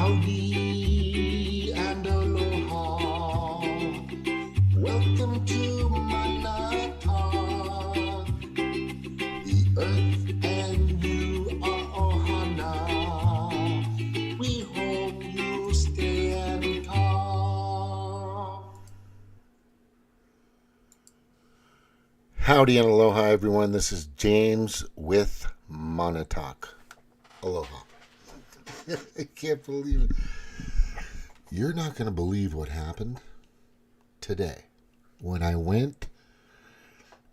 Howdy and aloha. Welcome to Manataq. The earth and you are ohana. We hope you stay and talk. Howdy and aloha, everyone. This is James with Manataq. Aloha. I can't believe it. You're not going to believe what happened today when I went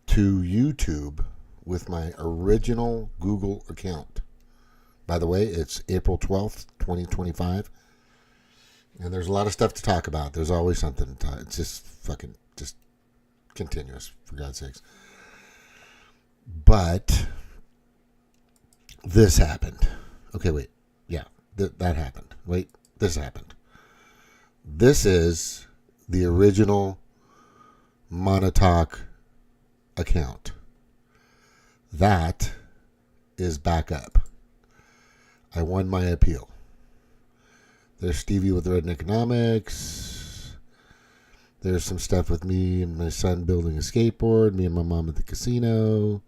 to YouTube with my original Google account. By the way, it's April 12th, 2025. And there's a lot of stuff to talk about. There's always something to talk. It's just continuous, for God's sakes. But this happened. Okay, wait. Yeah, that happened. Wait, this happened. This is the original Manataq account. That is back up. I won my appeal. There's Stevie with Red Economics. There's some stuff with me and my son building a skateboard. Me and my mom at the casino.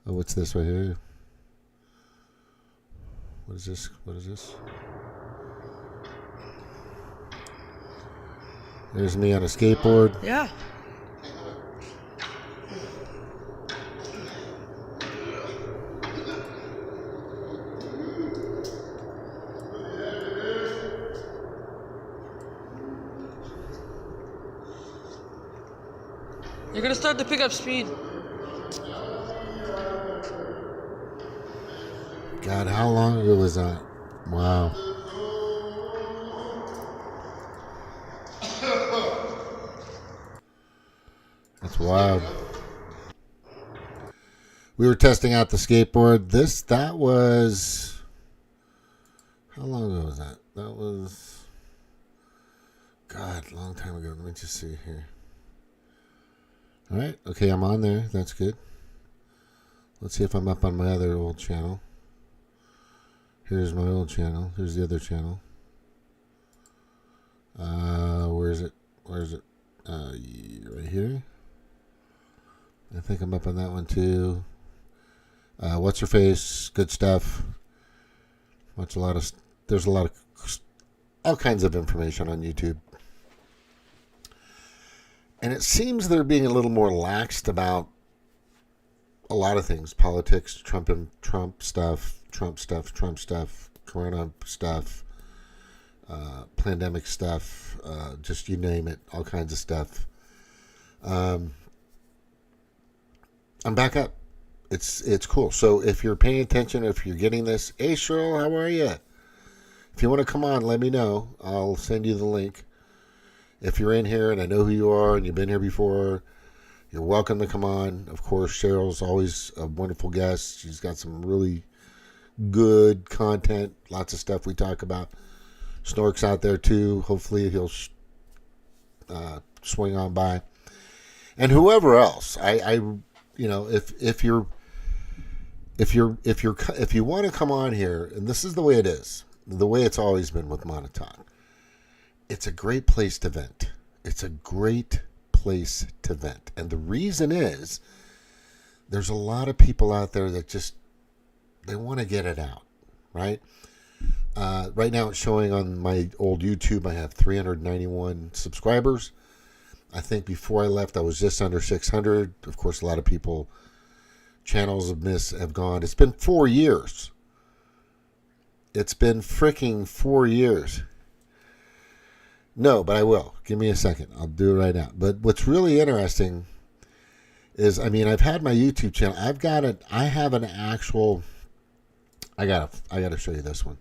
Oh, what's this right here? What is this? What is this? There's me on a skateboard. Yeah. You're gonna start to pick up speed. God, how long ago was that? Wow. That's wild. We were testing out the skateboard. That was... How long ago was that? That was... God, a long time ago. Let me just see here. All right. Okay, I'm on there. That's good. Let's see if I'm up on my other old channel. Here's my old channel. Here's the other channel. Where is it? Where is it? Right here. I think I'm up on that one too. What's her face? Good stuff. There's a lot of all kinds of information on YouTube. And it seems they're being a little more laxed about a lot of things. Politics, Trump stuff, Corona stuff, pandemic stuff, just you name it, all kinds of stuff. I'm back up. It's cool. So if you're paying attention, if you're getting this, hey Cheryl, how are you? If you want to come on, let me know. I'll send you the link. If you're in here and I know who you are and you've been here before, you're welcome to come on. Of course, Cheryl's always a wonderful guest. She's got some really good content, lots of stuff we talk about. Snork's out there too. Hopefully he'll swing on by. And whoever else, if you want to come on here, and this is the way it is, the way it's always been with Manataq. It's a great place to vent. It's a great place to vent. And the reason is there's a lot of people out there that just, they want to get it out, right? Right now it's showing on my old YouTube, I have 391 subscribers. I think before I left, I was just under 600. Of course, a lot of people, channels have gone. It's been 4 years. It's been freaking 4 years. No, but I will. Give me a second. I'll do it right now. But what's really interesting is, I've had my YouTube channel. I have an actual, I gotta show you this one.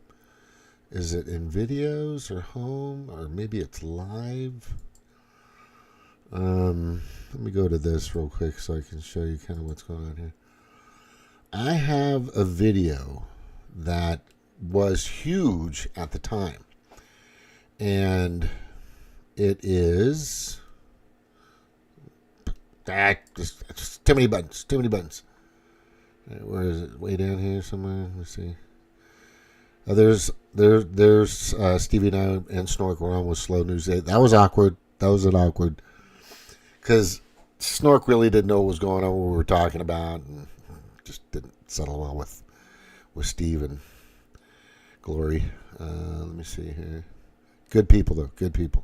Is it in videos or home? Or maybe it's live? Let me go to this real quick so I can show you kind of what's going on here. I have a video that was huge at the time. And it is just too many buttons. Where is it? Way down here somewhere. Let's see. There's Stevie and I and Snork were on with Slow News 8. That was awkward. That was an awkward, because Snork really didn't know what was going on, what we were talking about, and just didn't settle well with Steve and Glory. Let me see here. Good people, though. Good people.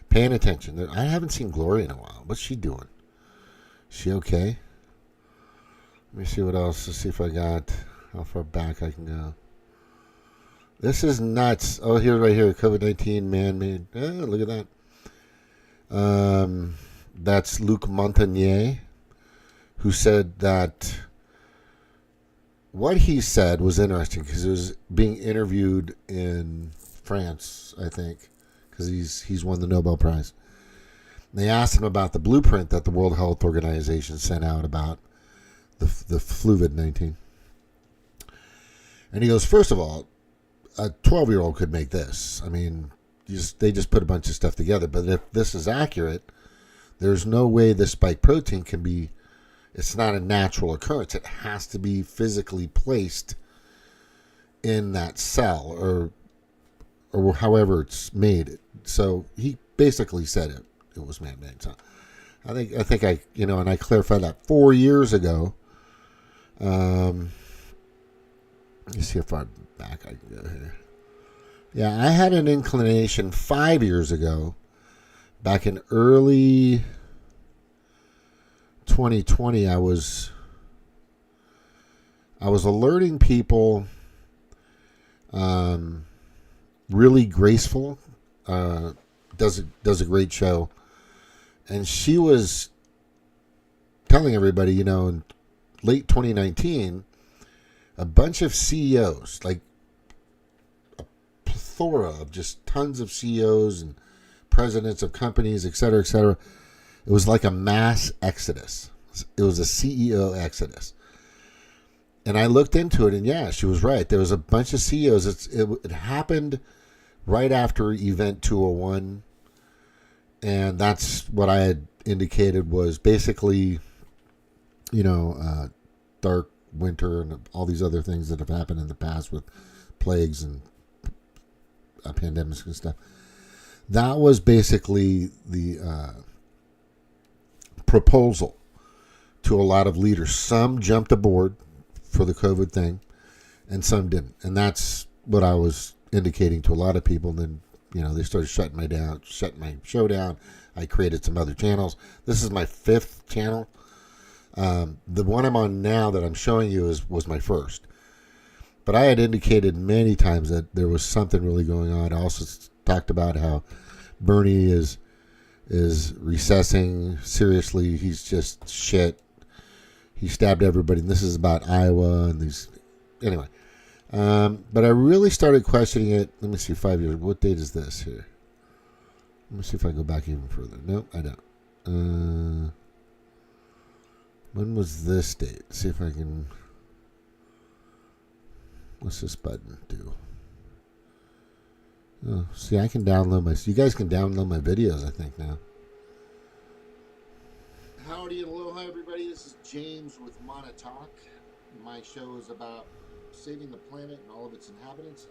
Paying attention. I haven't seen Glory in a while. What's she doing? Is she okay? Let me see what else. Let's see if I got how far back I can go. This is nuts. Oh, here, right here. COVID-19 man-made. Look at that. That's Luc Montagnier, who said that what he said was interesting because it was being interviewed in France, I think, because he's won the Nobel Prize. And they asked him about the blueprint that the World Health Organization sent out about the COVID-19. And he goes, first of all, a 12-year-old could make this. I mean, they just put a bunch of stuff together. But if this is accurate, there's no way the spike protein can be, it's not a natural occurrence. It has to be physically placed in that cell or however it's made. So he basically said it was man-made. So I think I and I clarified that 4 years ago. Let me see how far back I can go here. Yeah, I had an inclination 5 years ago, back in early 2020. I was alerting people. Really graceful, does a great show, and she was telling everybody, in late 2019, a bunch of CEOs, like a plethora of just tons of CEOs and presidents of companies, et cetera, et cetera. It was like a mass exodus. It was a CEO exodus. And I looked into it, and yeah, she was right. There was a bunch of CEOs. It happened right after Event 201, and that's what I had indicated was basically, dark winter and all these other things that have happened in the past with plagues and pandemics and stuff. That was basically the proposal to a lot of leaders. Some jumped aboard for the COVID thing, and some didn't. And that's what I was indicating to a lot of people. And then, they started shutting my show down. I created some other channels. This is my 5th channel. The one I'm on now that I'm showing you was my first. But I had indicated many times that there was something really going on. I also talked about how Bernie is recessing. Seriously, he's just shit. He stabbed everybody. And this is about Iowa and these. Anyway. But I really started questioning it. Let me see, 5 years. What date is this here? Let me see if I go back even further. Nope, I don't. When was this date? See if I can. What's this button do? Oh, see, I can download you guys can download my videos, I think, now. Howdy and aloha, everybody. This is James with Monotalk. My show is about saving the planet and all of its inhabitants.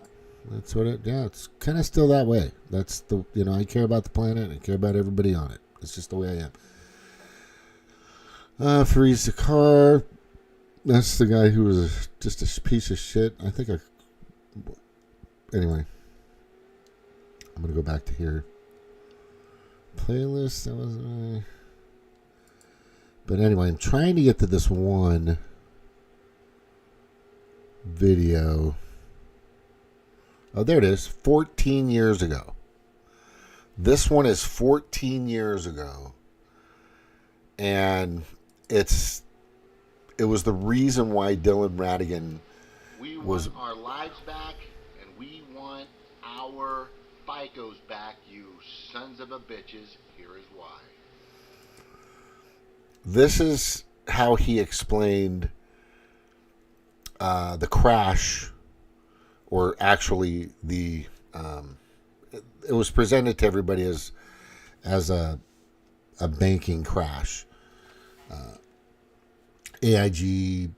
That's what it's kind of still that way. That's I care about the planet. I care about everybody on it. It's just the way I am. Freeze the car. That's the guy who was just a piece of shit. Anyway. I'm going to go back to here. Playlist. That was But anyway, I'm trying to get to this one video. Oh, there it is. 14 years ago. This one is 14 years ago. And it was the reason why Dylan Ratigan was... We want our lives back, and we want our FICOs back, you sons of a bitches. Here is why. This is how he explained the crash, or actually it was presented to everybody as a banking crash. AIG,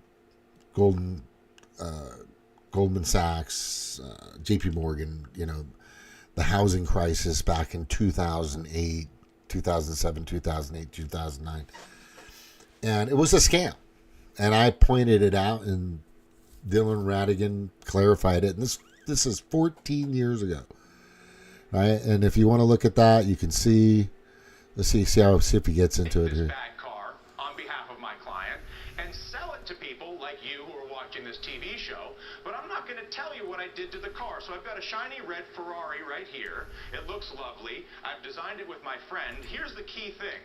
Goldman Goldman Sachs, J.P. Morgan, the housing crisis back in 2008, 2007, 2008, 2009. And it was a scam. And I pointed it out, and Dylan Radigan clarified it. And this is 14 years ago, right? And if you want to look at that, you can see. Let's see if he gets into it here. Bad car on behalf of my client and sell it to people like you who are watching this TV show. But I'm not going to tell you what I did to the car. So I've got a shiny red Ferrari right here. It looks lovely. I've designed it with my friend. Here's the key thing.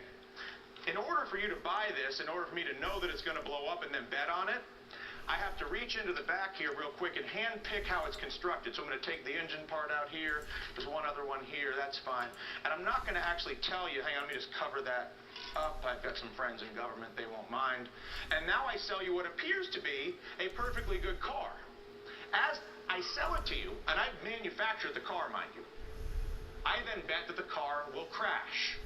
In order for you to buy this, in order for me to know that it's going to blow up and then bet on it, I have to reach into the back here real quick and hand pick how it's constructed. So I'm going to take the engine part out here. There's one other one here. That's fine. And I'm not going to actually tell you. Hang on, let me just cover that up. I've got some friends in government. They won't mind. And now I sell you what appears to be a perfectly good car. As I sell it to you, and I've manufactured the car, mind you, I then bet that the car will crash.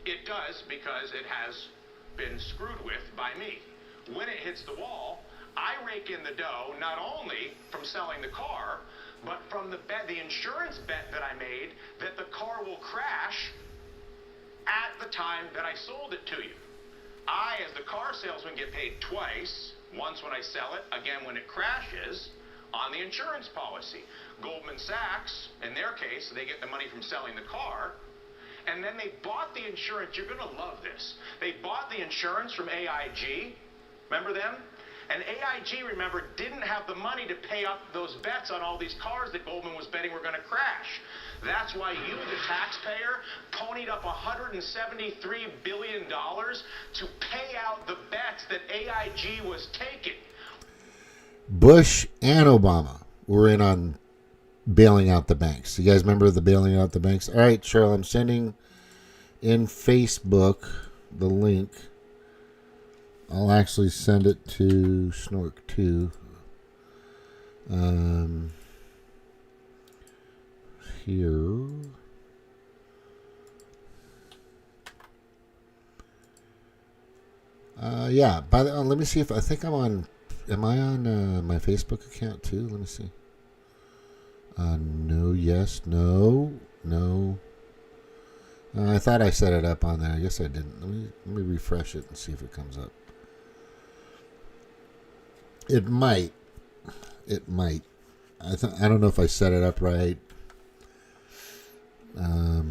It does because it has been screwed with by me. When it hits the wall, I rake in the dough not only from selling the car, but from the insurance bet that I made that the car will crash at the time that I sold it to you. I, as the car salesman, get paid twice. Once when I sell it, again when it crashes, on the insurance policy. Goldman Sachs, in their case, they get the money from selling the car. And then they bought the insurance. You're going to love this. They bought the insurance from AIG. Remember them? And AIG, remember, didn't have the money to pay up those bets on all these cars that Goldman was betting were going to crash. That's why you, the taxpayer, ponied up $173 billion to pay out the bets that AIG was taking. Bush and Obama were in on bailing out the banks. You guys remember the bailing out the banks? All right, Cheryl, I'm sending in Facebook the link. I'll actually send it to Snork too. Here. Yeah. Let me see if I think I'm on. Am I on my Facebook account too? Let me see. No, yes, no. I thought I set it up on there. I guess I didn't. Let me refresh it and see if it comes up. It might. I don't know if I set it up right. I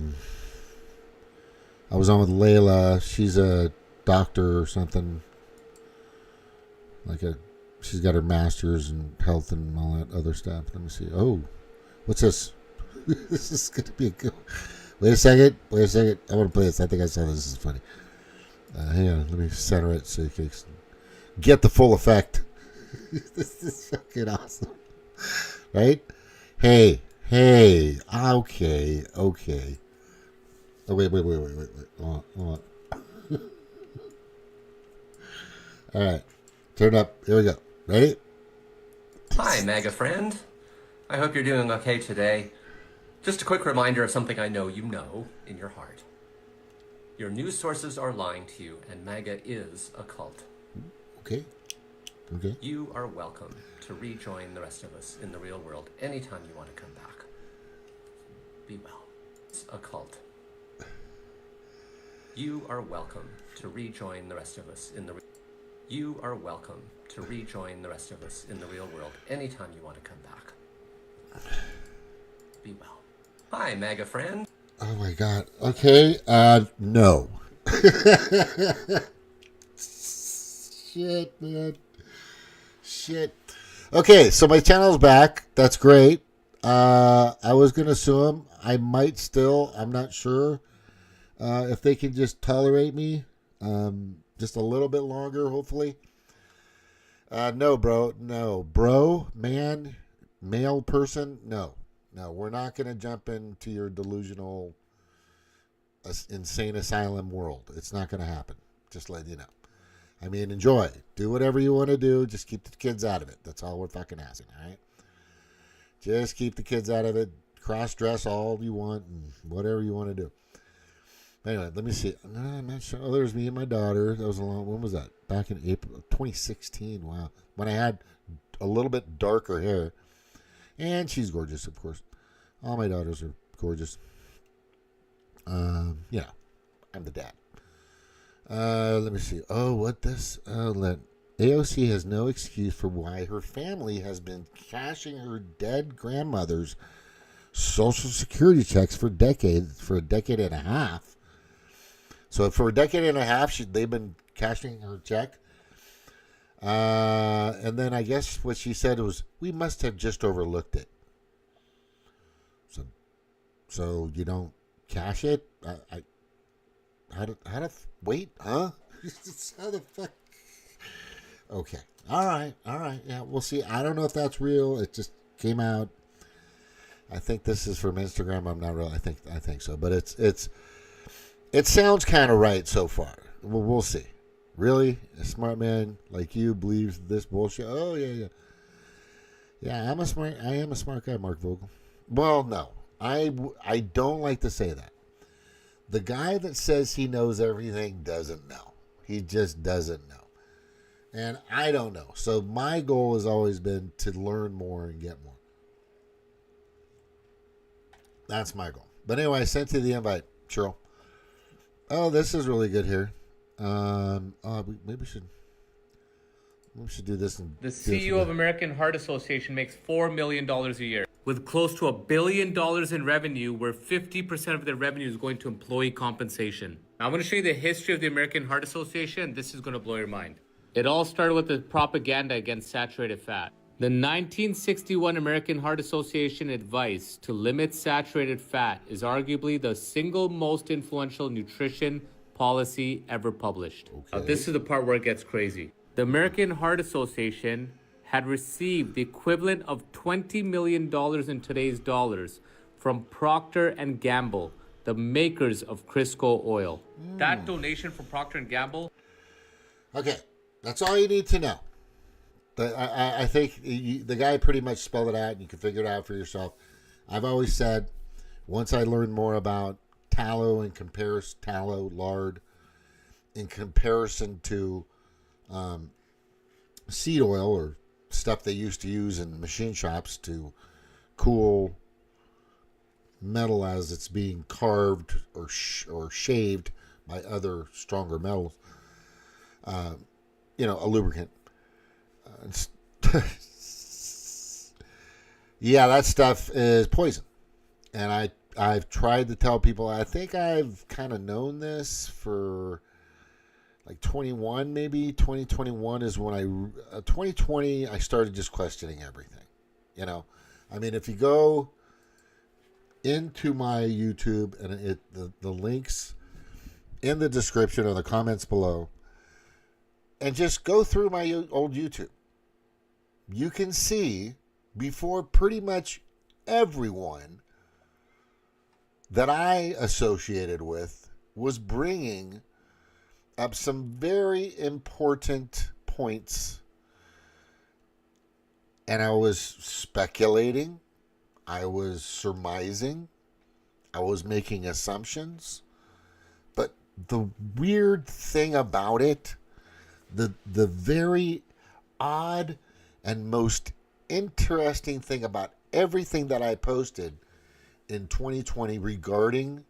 was on with Layla. She's a doctor or something. She's got her master's in health and all that other stuff. Let me see. Oh, what's this? This is going to be a good. Wait a second. I want to play this. I think I saw this. This is funny. Hang on. Let me center it so you can get the full effect. This is fucking awesome. Right? Hey. Okay. Oh, wait. Hold on. All right. Turn it up. Here we go. Ready? Hi, MAGA friend. I hope you're doing okay today. Just a quick reminder of something I know you know in your heart. Your news sources are lying to you, and MAGA is a cult. Okay. You are welcome to rejoin the rest of us in the real world anytime you want to come back. Be well. It's a cult. You are welcome to rejoin the rest of us in the You are welcome to rejoin the rest of us in the real world anytime you want to come back. Be well. Hi, MAGA friend. Oh my God. Okay. No. Shit, man. Shit. Okay, so my channel's back. That's great. I was gonna sue him. I might still. I'm not sure. If they can just tolerate me, just a little bit longer, hopefully. No, bro. No, bro, man, male person. No, we're not gonna jump into your delusional, insane asylum world. It's not gonna happen. Just letting you know. I mean, enjoy. Do whatever you want to do. Just keep the kids out of it. That's all we're fucking asking, all right? Just keep the kids out of it. Cross-dress all you want and whatever you want to do. Anyway, let me see. No, I'm not sure. Oh, there's me and my daughter. That was a long. When was that? Back in April 2016. Wow. When I had a little bit darker hair. And she's gorgeous, of course. All my daughters are gorgeous. You know, I'm the dad. Let me see. Oh, what this? AOC has no excuse for why her family has been cashing her dead grandmother's Social Security checks for a decade and a half. So for a decade and a half, they've been cashing her check. And then I guess what she said was, we must have just overlooked it. So you don't cash it? How to wait, huh? How the fuck? Okay. All right. Yeah, we'll see. I don't know if that's real. It just came out. I think this is from Instagram. I'm not real. I think so. But it sounds kind of right so far. We'll see. Really? A smart man like you believes this bullshit? Oh, yeah. Yeah, I am a smart guy, Mark Vogel. Well, no. I don't like to say that. The guy that says he knows everything doesn't know. He just doesn't know. And I don't know. So my goal has always been to learn more and get more. That's my goal. But anyway, I sent you the invite, Cheryl. Oh, this is really good here. Maybe we should do this. The CEO of American Heart Association makes $4 million a year, with close to $1 billion in revenue, where 50% of their revenue is going to employee compensation. Now, I'm going to show you the history of the American Heart Association. This is going to blow your mind. It all started with the propaganda against saturated fat. The 1961 American Heart Association advice to limit saturated fat is arguably the single most influential nutrition policy ever published. Now, this is the part where it gets crazy. The American Heart Association had received the equivalent of $20 million in today's dollars from Procter & Gamble, the makers of Crisco oil. That donation from Procter & Gamble. Okay, that's all you need to know. I think the guy pretty much spelled it out, and you can figure it out for yourself. I've always said, once I learned more about tallow lard, in comparison to seed oil or stuff they used to use in machine shops to cool metal as it's being carved or shaved by other stronger metals. A lubricant. Yeah, that stuff is poison. And I've tried to tell people, I think I've kind of known this for like 2021 is when 2020, I started just questioning everything. I mean, if you go into my YouTube and the links in the description or the comments below, and just go through my old YouTube, you can see before pretty much everyone that I associated with was bringing up some very important points. And I was speculating. I was surmising. I was making assumptions. But the weird thing about it, the very odd and most interesting thing about everything that I posted in 2020 regarding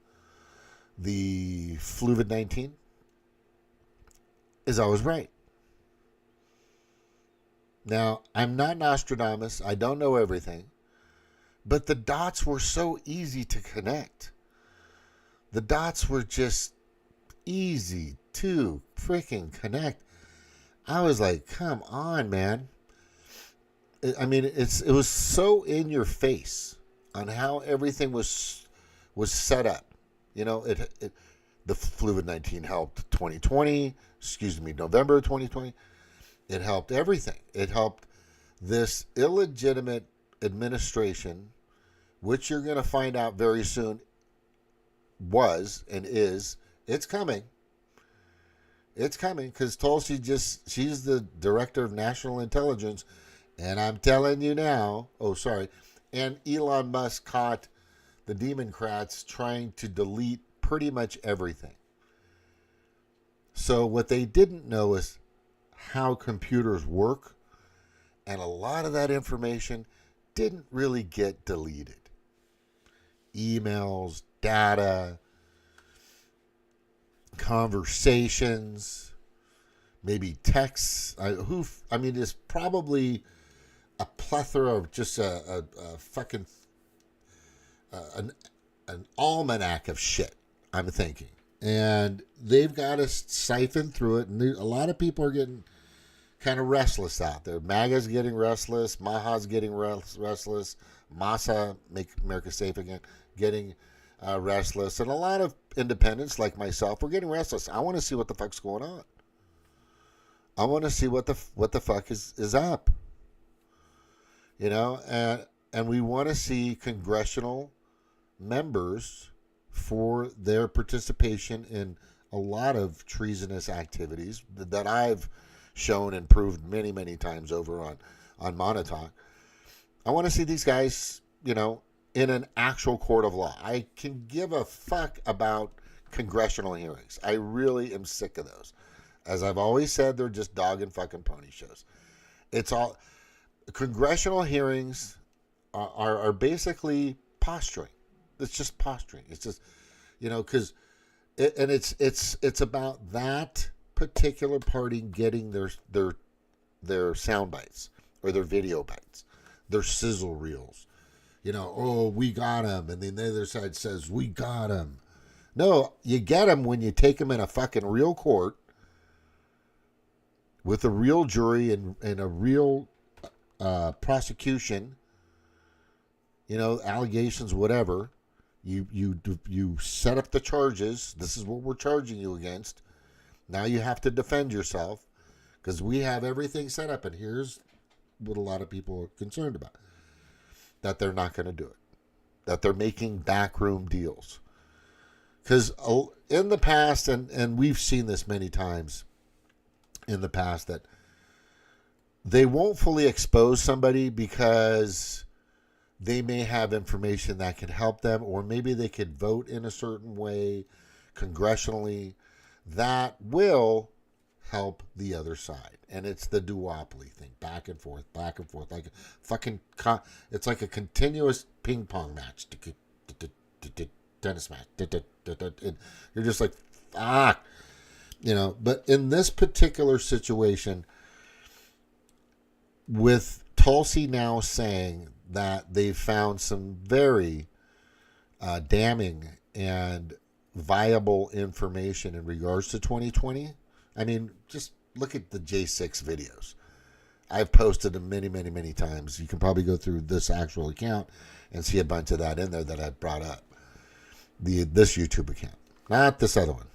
the COVID-19 is I was right. Now, I'm not Nostradamus. I don't know everything. But the dots were so easy to connect. The dots were just easy to freaking connect. I was like, come on, man. I mean, it was so in your face on how everything was set up. The COVID-19 helped 2020, November 2020. It helped everything. It helped this illegitimate administration, which you're going to find out very soon was and is. It's coming. It's coming because Tulsi she's the director of national intelligence. And I'm telling you now, and Elon Musk caught the Demoncrats trying to delete pretty much everything. So what they didn't know is how computers work And a lot of that information didn't really get deleted. Emails, data, conversations, maybe texts. There's probably a plethora of just a fucking an almanac of shit, I'm thinking. And they've got to siphon through it. And a lot of people are getting kind of restless out there. MAGA's getting restless. Maha's getting restless. Masa, Make America Safe Again, getting restless. And a lot of independents like myself, we're getting restless. I want to see what the fuck's going on. I want to see what the fuck is up. You know, and we want to see congressional members for their participation in a lot of treasonous activities that I've shown and proved many, many times over on Montauk. I want to see these guys, you know, in an actual court of law. I can give a fuck about congressional hearings. I really am sick of those. As I've always said, they're just dog and fucking pony shows. It's all congressional hearings are basically posturing. It's just posturing. It's just, you know, because it's about that particular party getting their sound bites or their video bites, their sizzle reels. You know, oh, we got him, and then the other side says we got him. No, you get them when you take them in a fucking real court with a real jury and a real prosecution. You know, allegations, whatever. You set up the charges. This is what we're charging you against. Now you have to defend yourself because we have everything set up. And here's what a lot of people are concerned about. That they're not going to do it. That they're making backroom deals. Because in the past, and we've seen this many times in the past, that they won't fully expose somebody because they may have information that can help them, or maybe they could vote in a certain way congressionally that will help the other side. And it's the duopoly thing, back and forth, like a fucking, it's like a continuous ping pong match, tennis match. And you're just like, fuck, you know. But in this particular situation, with Tulsi now saying that they've found some very damning and viable information in regards to 2020. I mean, just look at the J6 videos. I've posted them many, many, many times. You can probably go through this actual account and see a bunch of that in there that I've brought up. This YouTube account. Not this other one.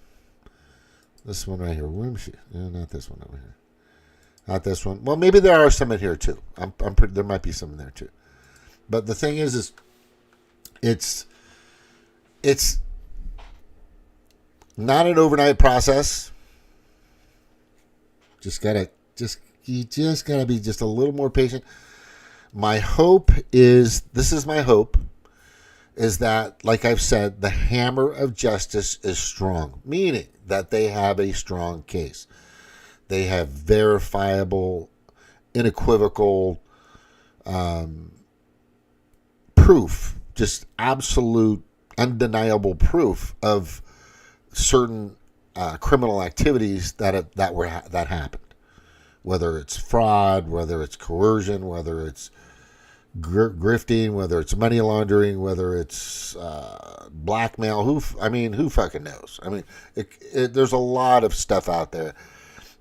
This one right here. Where is she? Not this one over here. Not this one. Well, maybe there are some in here too. I'm pretty, there might be some in there too. But the thing is it's not an overnight process. You just gotta be just a little more patient. My hope is, this is my hope, is that, like I've said, the hammer of justice is strong, meaning that they have a strong case. They have verifiable, unequivocal proof, just absolute, undeniable proof of certain criminal activities that happened. Whether it's fraud, whether it's coercion, whether it's grifting, whether it's money laundering, whether it's blackmail. Who fucking knows? I mean, there's a lot of stuff out there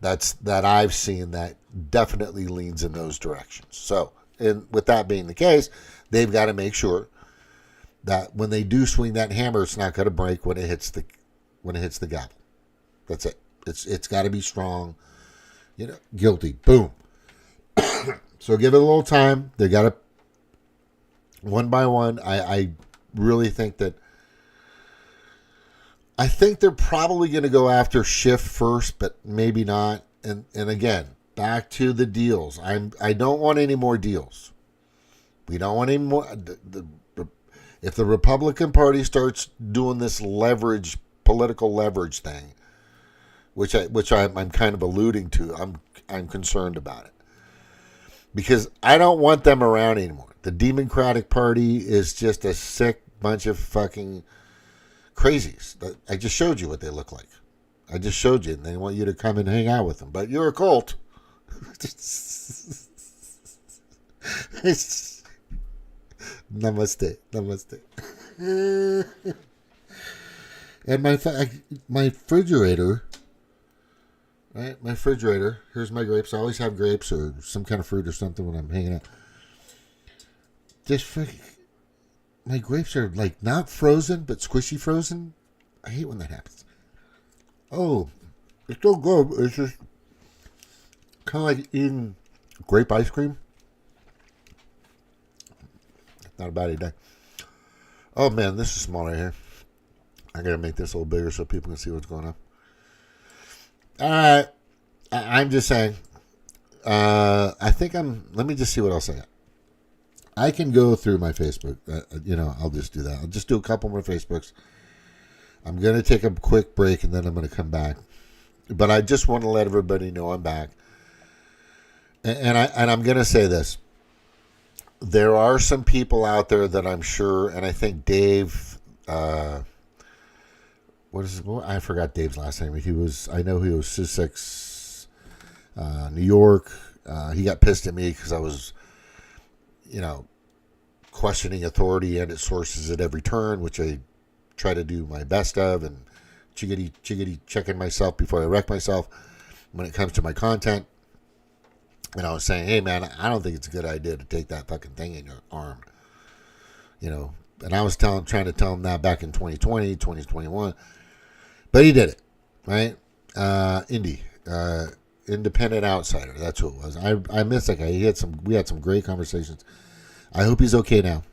that I've seen that definitely leans in those directions. So, with that being the case, they've got to make sure that when they do swing that hammer, it's not going to break when it hits the gavel. That's it. It's got to be strong. You know, guilty. Boom. So give it a little time. They got to, one by one. I really think that. I think they're probably going to go after Schiff first, but maybe not. And again, back to the deals. I don't want any more deals. We don't want any more. If the Republican Party starts doing this political leverage thing, which I'm kind of alluding to, I'm concerned about it. because I don't want them around anymore. The Democratic Party is just a sick bunch of fucking crazies. I just showed you what they look like. I just showed you, and they want you to come and hang out with them. But you're a cult. Namaste. Namaste. And my refrigerator, right? My refrigerator. Here's my grapes. I always have grapes or some kind of fruit or something when I'm hanging out. My grapes are like not frozen, but squishy frozen. I hate when that happens. Oh, it's so good. It's just kind of like eating grape ice cream. Not a bad idea. Oh man, this is small right here. I gotta make this a little bigger so people can see what's going on. I'm just saying. I think let me just see what else I got. I can go through my Facebook. I'll just do that. I'll just do a couple more Facebooks. I'm gonna take a quick break and then I'm gonna come back. But I just want to let everybody know I'm back. And I'm gonna say this. There are some people out there that I'm sure, and I think Dave. I forgot Dave's last name. I know he was Sussex, New York. He got pissed at me because I was, questioning authority and its sources at every turn, which I try to do my best of, and chickadee checking myself before I wreck myself when it comes to my content. And I was saying, hey man, I don't think it's a good idea to take that fucking thing in your arm. And I was trying to tell him that back in 2020, 2021. But he did it, right? Independent outsider. That's who it was. I miss that guy. We had some great conversations. I hope he's okay now.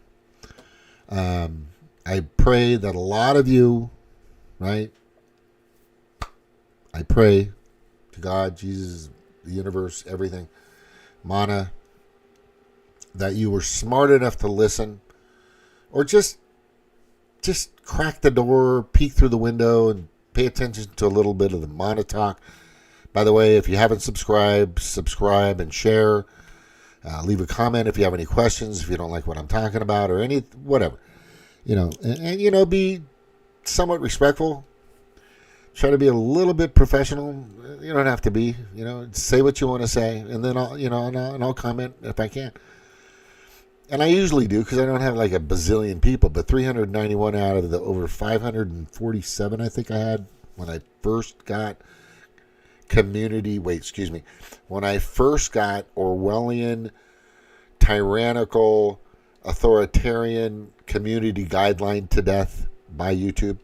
I pray that a lot of you, right? I pray to God, Jesus, the universe, everything, Mana, that you were smart enough to listen, or just crack the door, peek through the window, and pay attention to a little bit of the Mana talk. By the way, if you haven't subscribed, subscribe and share. Leave a comment if you have any questions, if you don't like what I'm talking about, or whatever. And be somewhat respectful. Try to be a little bit professional. You don't have to be. Say what you want to say, and then I'll comment if I can. And I usually do because I don't have like a bazillion people, but 391 out of the over 547 I think I had when I first got when I first got Orwellian, tyrannical, authoritarian community guideline to death by YouTube,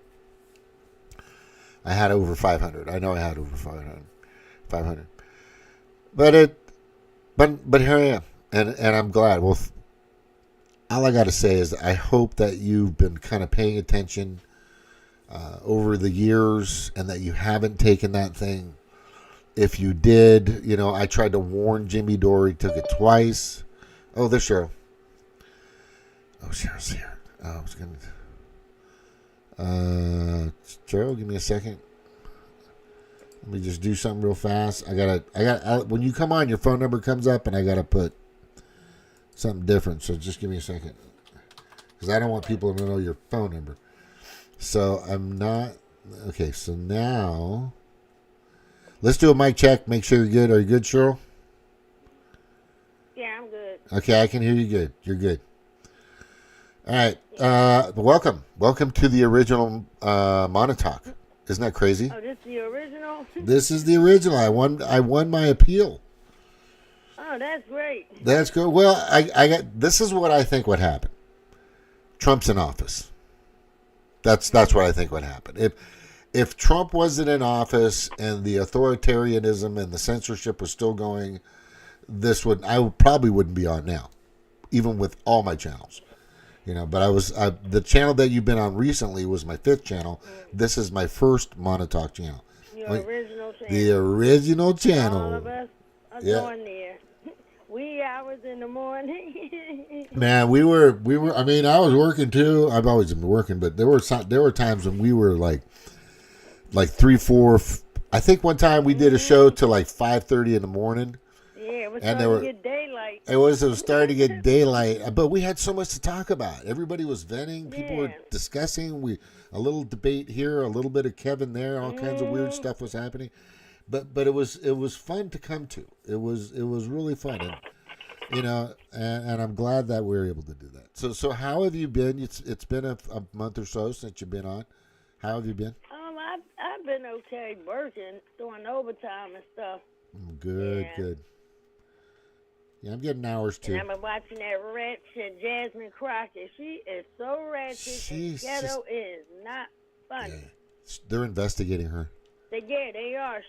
I had over 500. I know I had over 500. But here I am, and I'm glad. Well, all I got to say is I hope that you've been kind of paying attention over the years, and that you haven't taken that thing. If you did, I tried to warn Jimmy Dore. He took it twice. Oh, there's Cheryl. Oh, Cheryl's here. I was going to... Cheryl, give me a second. Let me just do something real fast. When you come on, your phone number comes up, and I got to put something different. So just give me a second. Because I don't want people to know your phone number. So I'm not... Okay, so now... Let's do a mic check. Make sure you're good. Are you good, Cheryl? Yeah, I'm good. Okay, I can hear you good. You're good. All right. Welcome. Welcome to the original Monotalk. Isn't that crazy? Oh, this is the original? This is the original. I won my appeal. Oh, that's great. That's good. Well, this is what I think would happen. Trump's in office. That's what I think would happen. If Trump wasn't in office and the authoritarianism and the censorship was still going, I probably wouldn't be on now, even with all my channels, But the channel that you've been on recently was my 5th channel. This is my first Monotalk channel. Your original channel. The original channel. All of us are going there. Wee hours in the morning. Man, we were. I mean, I was working too. I've always been working, but there were times when we were like 3, 4. I think one time we did a show till like 5:30 in the morning. Yeah. Yeah, it was And starting to get daylight. It was starting to get daylight, but we had so much to talk about. Everybody was venting. People were discussing. A little debate here, a little bit of Kevin there. All kinds of weird stuff was happening. But it was fun to come to. It was really fun, and and I'm glad that we were able to do that. So how have you been? It's been a month or so since you've been on. How have you been? I've been okay, working, doing overtime and stuff. Good. Yeah, I'm getting hours too. And I've been watching that ratchet Jasmine Crockett. She is so ratchet. And ghetto is not funny. Yeah. They're investigating her. They are.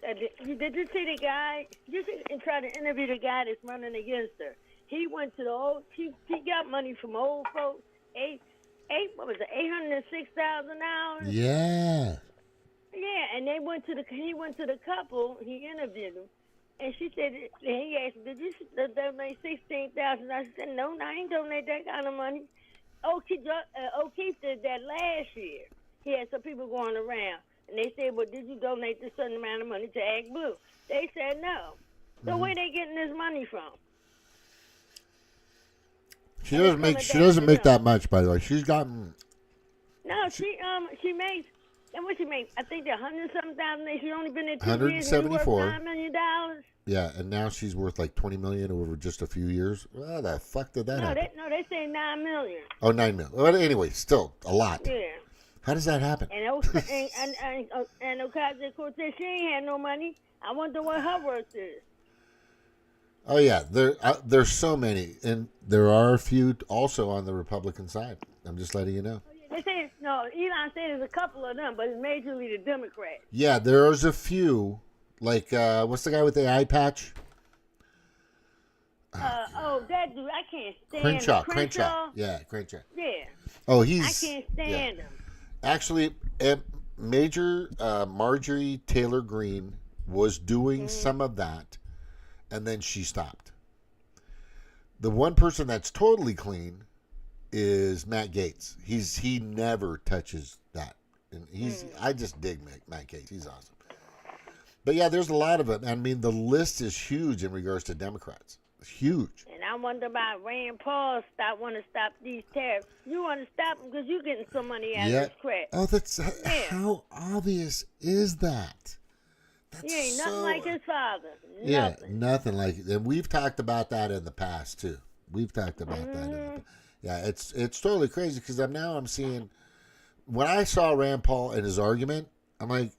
Did you see the guy? You try to interview the guy that's running against her. He went to the old. He got money from old folks. What was it? $806,000. Yeah. Yeah, and he went to the couple. He interviewed them, and she said he asked, "Did you donate $16,000?" I said, "No, I ain't donate that kind of money." O'Keefe did that last year. He had some people going around. And they said, "Well, did you donate this certain amount of money to Act Blue?" They said no. So where they getting this money from? She doesn't make that much, by the way. She's gotten. No, she makes. And what she makes? I think $100,000. She only been there 2 years. $174. $9 million. Yeah, and now she's worth like $20 million over just a few years. Well, the fuck did that happen? They say $9 million. Oh, $9 million. Well, anyway, still a lot. Yeah. How does that happen? And Ocasio-Cortez, she ain't had no money. I wonder what her worth is. Oh yeah, there's so many, and there are a few also on the Republican side. I'm just letting you know. They say no. Elon said there's a couple of them, but it's majorly the Democrats. Yeah, there's a few. Like what's the guy with the eye patch? That dude, I can't stand him. Crenshaw. Yeah, Crenshaw. Yeah. Oh, I can't stand him. Actually, Major Marjorie Taylor Greene was doing some of that, and then she stopped. The one person that's totally clean is Matt Gaetz. He never touches that, and I just dig Matt Gaetz. He's awesome. But yeah, there's a lot of it. I mean, the list is huge in regards to Democrats. It's huge. And I wonder about Rand Paul want to stop these tariffs. You want to stop them because you're getting some money out of this crap. Oh, that's how obvious is that? He ain't nothing like his father. Yeah, nothing like it. And we've talked about that in the past too. We've talked about that. Yeah, it's totally crazy because I'm seeing when I saw Rand Paul in his argument, I'm like,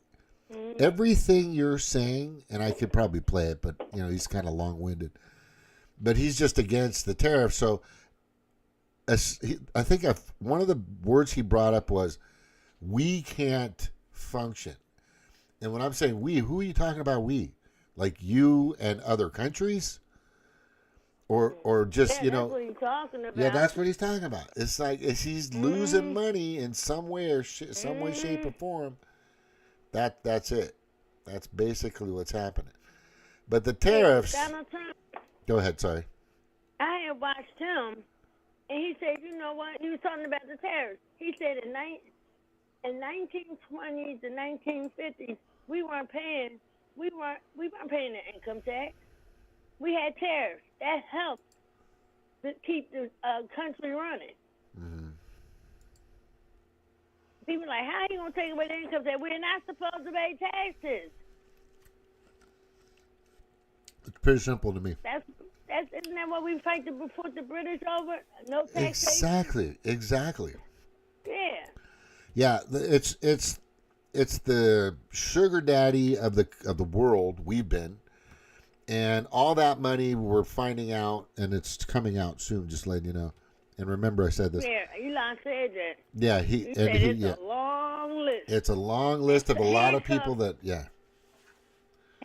everything you're saying, and I could probably play it, but he's kind of long-winded. But he's just against the tariff. So I think one of the words he brought up was, "We can't function." And when I'm saying we, who are you talking about? We, like you and other countries, or just that's what he's talking about. Yeah, that's what he's talking about. It's like he's losing money in some way or some way, shape, or form. That's it. That's basically what's happening. But the tariffs. Donald Trump. Go ahead, sorry. I had watched him, and he said, "You know what?" He was talking about the tariffs. He said in 1920s and 1950s, we weren't paying the income tax. We had tariffs. That helped to keep the country running. Mm-hmm. People are like, how are you going to take away the income tax? We're not supposed to pay taxes. It's pretty simple to me. Isn't that what we fight to put the British over? No taxation. Exactly. Yeah. Yeah, it's the sugar daddy of the world we've been, and all that money we're finding out, and it's coming out soon. Just letting you know. And remember, I said this. Yeah, Elon said that. Yeah, he said it's a long list. It's a long list of a lot of people that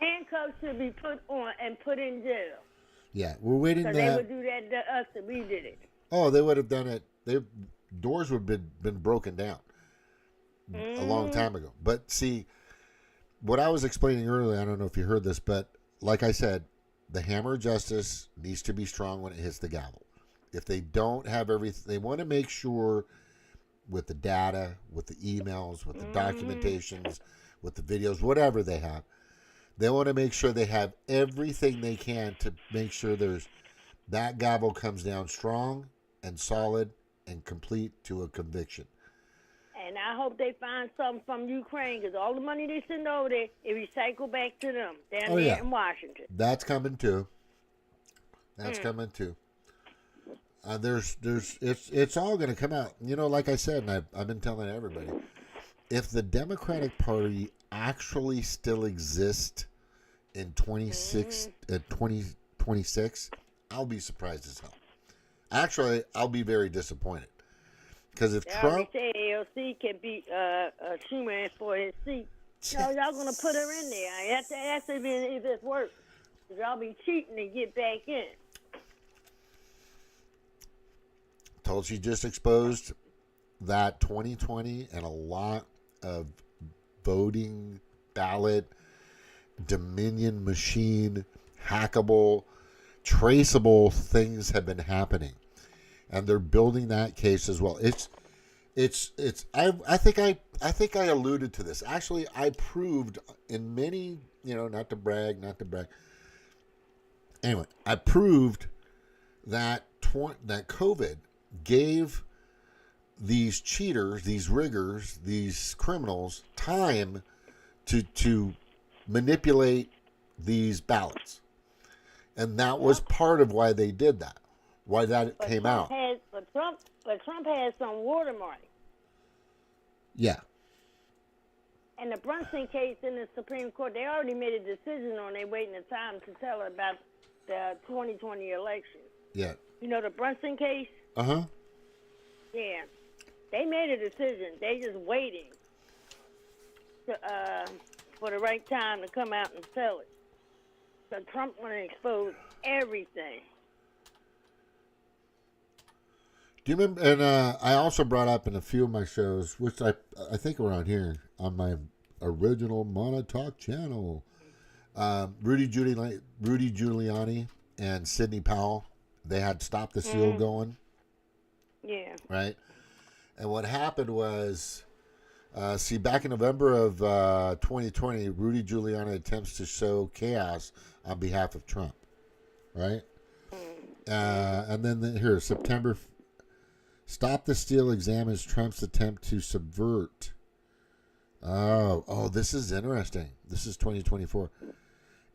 handcuffs should be put on and put in jail. Yeah, we're waiting. So they would do that to us if we did it. Oh, they would have done it. Doors would have been broken down a long time ago. But see, what I was explaining earlier, I don't know if you heard this, but like I said, the hammer of justice needs to be strong when it hits the gavel. If they don't have everything, they want to make sure with the data, with the emails, with the documentations, with the videos, whatever they have, They want to make sure they have everything they can to make sure that gavel comes down strong and solid and complete to a conviction. And I hope they find something from Ukraine, because all the money they send over there, it recycle back to them down there in Washington. That's coming too. That's coming too. It's all going to come out. You know, like I said, and I've been telling everybody, if the Democratic Party actually still exists in 2026, I'll be surprised as hell. Actually, I'll be very disappointed. Because if Trump... They say AOC can beat Schumer for his seat. No, y'all going to put her in there. I have to ask if it works. Y'all be cheating to get back in. Told she just exposed that 2020 and a lot of voting ballot Dominion machine hackable traceable things have been happening, and they're building that case as well. I think I alluded to this. Actually, I proved in many, not to brag. Anyway, I proved that that COVID gave these cheaters, these riggers, these criminals time to manipulate these ballots. And that was part of why they did that, why that came out. Trump has some watermark. Yeah. And the Brunson case in the Supreme Court, they already made a decision on. They waiting the time to tell about the 2020 election. Yeah. You know the Brunson case? Uh-huh. Yeah. They made a decision. They just waiting for the right time to come out and tell it. So Trump want to expose everything. Do you remember? And I also brought up in a few of my shows, which I think are on here on my original Montauk channel. Rudy Giuliani and Sidney Powell, they had Stop the Steal going. Yeah. Right. And what happened was, back in November of 2020, Rudy Giuliani attempts to sow chaos on behalf of Trump. Right. And then here, September. Stop the Steal examines Trump's attempt to subvert. Oh, this is interesting. This is 2024.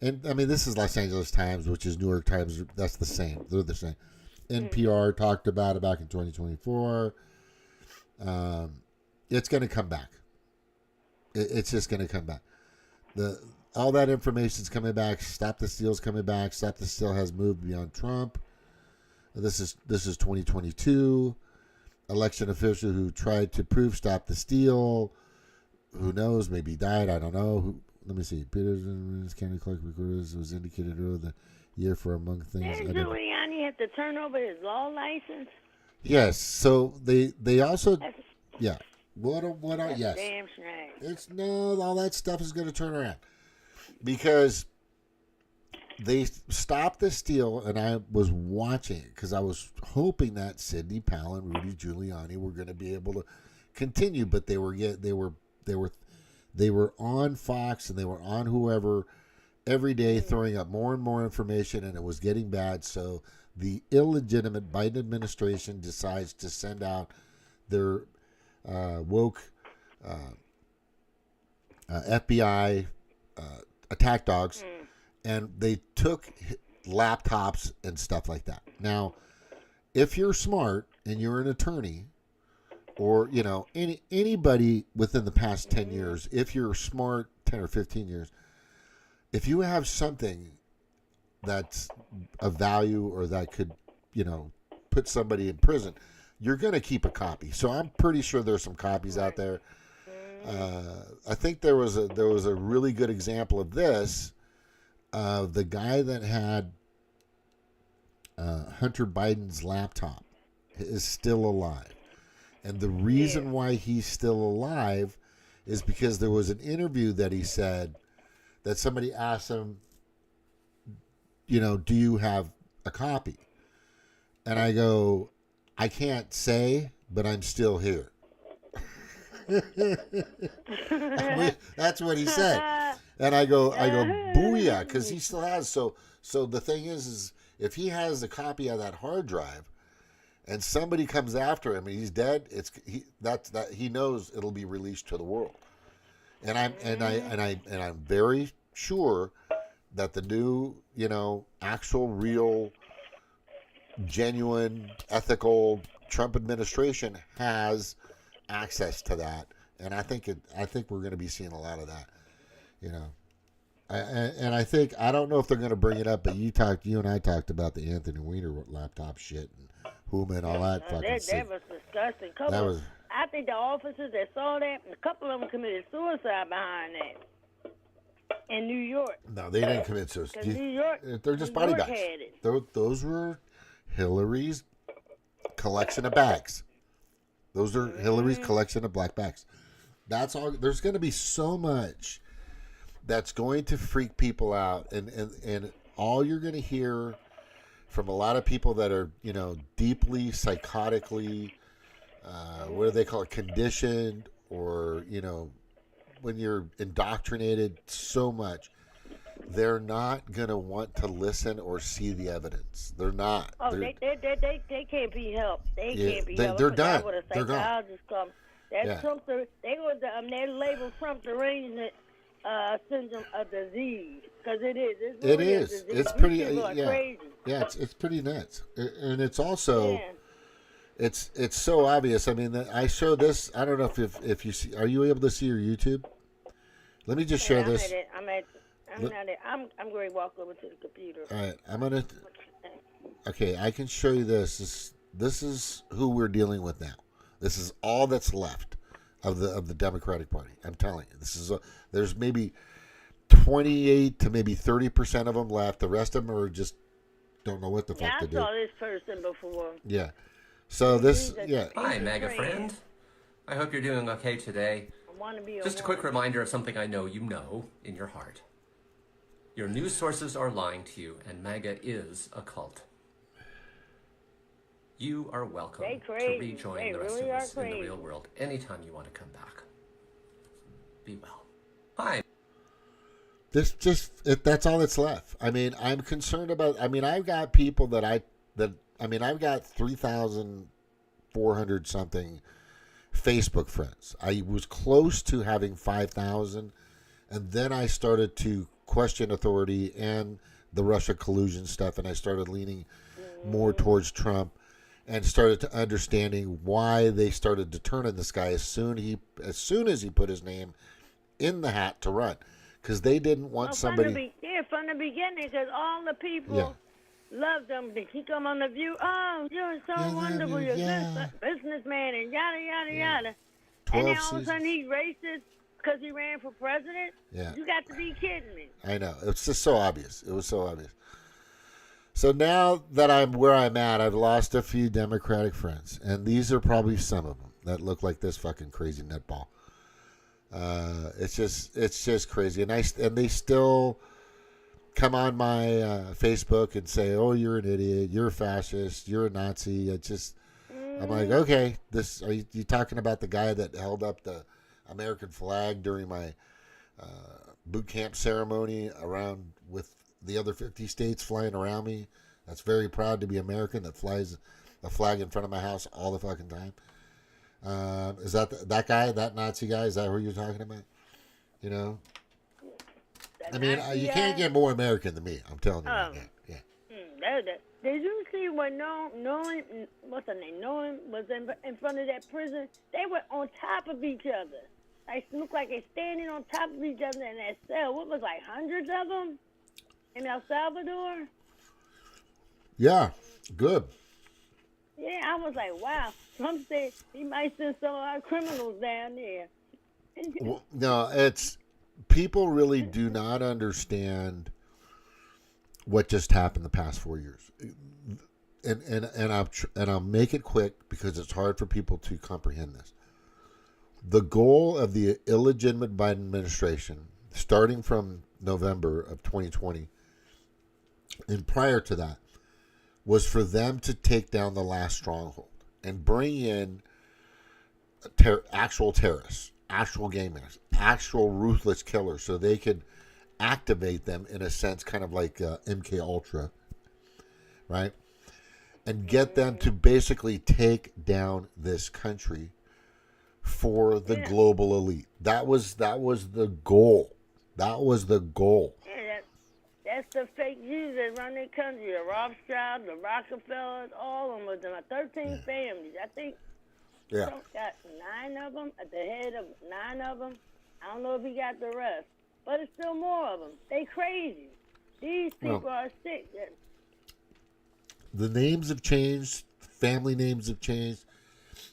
And, I mean, this is Los Angeles Times, which is New York Times. That's the same. They're the same. NPR talked about it back in 2024. It's going to come back. It's just going to come back. All that information's coming back. Stop the Steal's coming back. Stop the Steal has moved beyond Trump. This is 2022. Election official who tried to prove Stop the Steal. Who knows? Maybe died. I don't know. Let me see. Peter's County Clerk Recorders was indicated earlier the year for among things. Did Giuliani have to turn over his law license? Yes. So they also. Yeah. What yes. Damn shame. It's no. All that stuff is going to turn around because they stopped the Steal, and I was watching it because I was hoping that Sidney Powell and Rudy Giuliani were going to be able to continue, but they were on Fox and they were on whoever every day throwing up more and more information, and it was getting bad. So the illegitimate Biden administration decides to send out their woke FBI attack dogs. And they took laptops and stuff like that. Now, if you're smart and you're an attorney, or anybody within the past 10 years, if you're smart 10 or 15 years, if you have something that's of value or that could, put somebody in prison, you're going to keep a copy. So I'm pretty sure there's some copies out there. I think there was a really good example of this. The guy that had Hunter Biden's laptop is still alive. And the reason why he's still alive is because there was an interview that he said that somebody asked him, do you have a copy? And I go, I can't say, but I'm still here. That's what he said. And I go, booyah, because he still has. So the thing is if he has a copy of that hard drive, and somebody comes after him and he's dead, he knows it'll be released to the world. And I'm very sure that the new, actual, real, genuine, ethical Trump administration has access to that, and I think we're going to be seeing a lot of that. I think, I don't know if they're going to bring it up, but you and I talked about the Anthony Weiner laptop shit and Huma and all that fucking shit. That was disgusting. I think the officers that saw that, a couple of them committed suicide behind that in New York. No, they didn't commit suicide. New York, they're just body bags. Those were Hillary's collection of bags. Those are Hillary's collection of black bags. That's all. There's going to be so much that's going to freak people out, and all you're going to hear from a lot of people that are, deeply psychotically, what do they call it, conditioned, or, when you're indoctrinated so much, they're not going to want to listen or see the evidence. They're not. Oh, they can't be helped. They can't be helped. They're done. They're gone. They label Trump derangement syndrome a disease, because it is. It is. It's pretty. Crazy. Yeah, it's pretty nuts, and it's also. It's so obvious. I mean, I show this. I don't know if you see. Are you able to see your YouTube? Let me just share this. I'm going to walk over to the computer. All right, I'm gonna. Okay, I can show you this. This is who we're dealing with now. This is all that's left of the Democratic Party. I'm telling you, this is there's maybe 28 to maybe 30% of them left. The rest of them are just don't know what the fuck to do. I saw this person before. Yeah. So this, Hi, MAGA friend. I hope you're doing okay today. Just a quick reminder of something I know you know in your heart. Your news sources are lying to you, and MAGA is a cult. You are welcome to rejoin the rest of us in the real world anytime you want to come back. Be well. Hi. That's all that's left. I mean, I'm concerned about. I mean, I've got people I've got 3,400 something Facebook friends. I was close to having 5,000, and then I started to question authority and the Russia collusion stuff, and I started leaning more towards Trump, and started to understanding why they started to turn on this guy as soon as he put his name in the hat to run, because they didn't want somebody. From the beginning, because all the people loved him. He come on the View. Oh, you're so wonderful. You're a businessman and yada yada yada. And then all of a sudden he's racist because he ran for president. Yeah, you got to be kidding me. I know, it's just so obvious. It was so obvious. So now that I'm where I'm at, I've lost a few Democratic friends, and these are probably some of them that look like this fucking crazy nutball. It's just crazy, and they still come on my Facebook and say, "Oh, you're an idiot, you're a fascist, you're a Nazi." I'm like, okay, are you talking about the guy that held up the American flag during my boot camp ceremony around with the other 50 states flying around me? That's very proud to be American, that flies a flag in front of my house all the fucking time. Is that guy, that Nazi guy? Is that who you're talking about? You know? I mean, you can't get more American than me. I'm telling you right now. Yeah. Did you see when Nolan, what's her name? Nolan was in front of that prison? They were on top of each other. They looked like they're standing on top of each other in that cell. What was like hundreds of them in El Salvador? Yeah, good. Yeah, I was like, wow. Trump said he might send some of our criminals down there. Well, no, it's people really do not understand what just happened the past 4 years, and I'll make it quick because it's hard for people to comprehend this. The goal of the illegitimate Biden administration, starting from November of 2020, and prior to that, was for them to take down the last stronghold and bring in actual terrorists, actual gang members, actual ruthless killers, so they could activate them in a sense, kind of like MK Ultra, right? And get them to basically take down this country for the global elite. That was the goal. That was the goal. Yeah, that's the fake Jews that run their country. The Rothschilds, the Rockefellers, all of them with them. 13 families. I think Trump got 9 of them at the head of 9 of them. I don't know if he got the rest, but it's still more of them. They crazy. These people are sick. The names have changed. Family names have changed.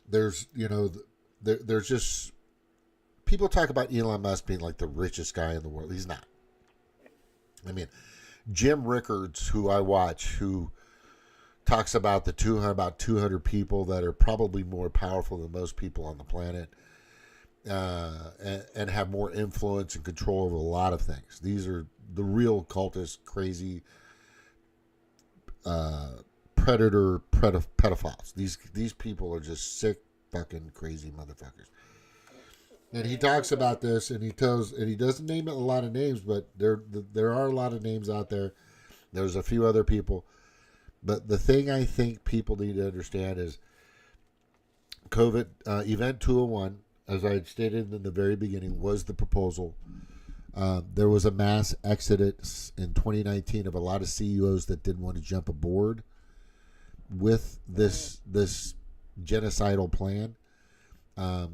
There's, there's just people talk about Elon Musk being like the richest guy in the world. He's not. I mean, Jim Rickards, who I watch, who talks about about 200 people that are probably more powerful than most people on the planet, and have more influence and control over a lot of things. These are the real cultist, crazy, predator pedophiles. These people are just sick, fucking crazy motherfuckers. And he talks about this, and he doesn't name a lot of names, but there are a lot of names out there. There's a few other people, but the thing I think people need to understand is COVID Event 201, as I had stated in the very beginning, was the proposal. There was a mass exodus in 2019 of a lot of CEOs that didn't want to jump aboard with this genocidal plan.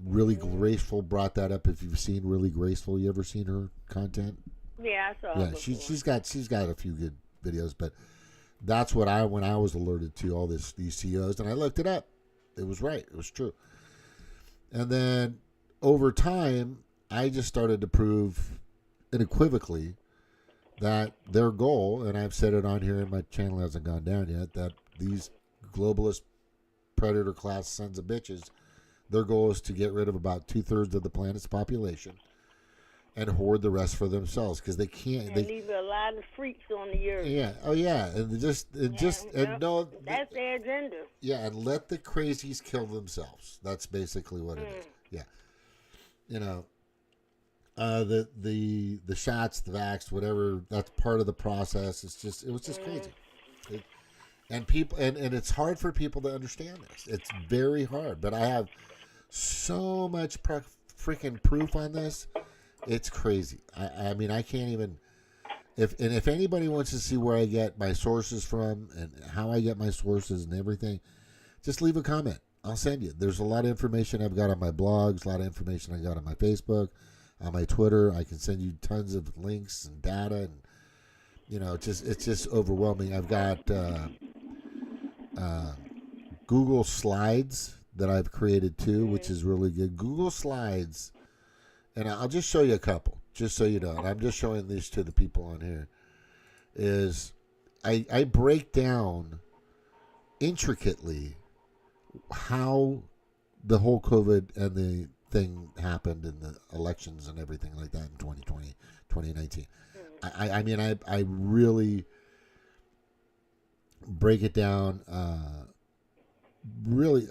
Really Graceful brought that up. If you've seen Really Graceful, you ever seen her content? Yeah, I saw her before. she's got a few good videos, but that's what when I was alerted to all these CEOs, and I looked it up. It was right. It was true. And then over time, I just started to prove unequivocally that their goal, and I've said it on here, and my channel hasn't gone down yet, that these globalist predator class sons of bitches, their goal is to get rid of about 2/3 of the planet's population and hoard the rest for themselves, because they can't. They leave a lot of freaks on the earth. Yeah. Oh yeah. And no. That's their agenda. Yeah, and let the crazies kill themselves. That's basically what it is. Yeah. The shots, the vax, whatever. That's part of the process. It was just crazy. And people, and it's hard for people to understand this. It's very hard. But I have so much freaking proof on this. It's crazy. I mean, I can't even. If anybody wants to see where I get my sources from and how I get my sources and everything, just leave a comment. I'll send you. There's a lot of information I've got on my blogs, a lot of information I got on my Facebook, on my Twitter. I can send you tons of links and data, and it's just overwhelming. I've got Google Slides that I've created too, which is really good. Google Slides, and I'll just show you a couple, just so you know. And I'm just showing these to the people on here. Is I break down intricately how the whole COVID and the thing happened in the elections and everything like that in 2020, 2019. I mean, I really break it down. Really,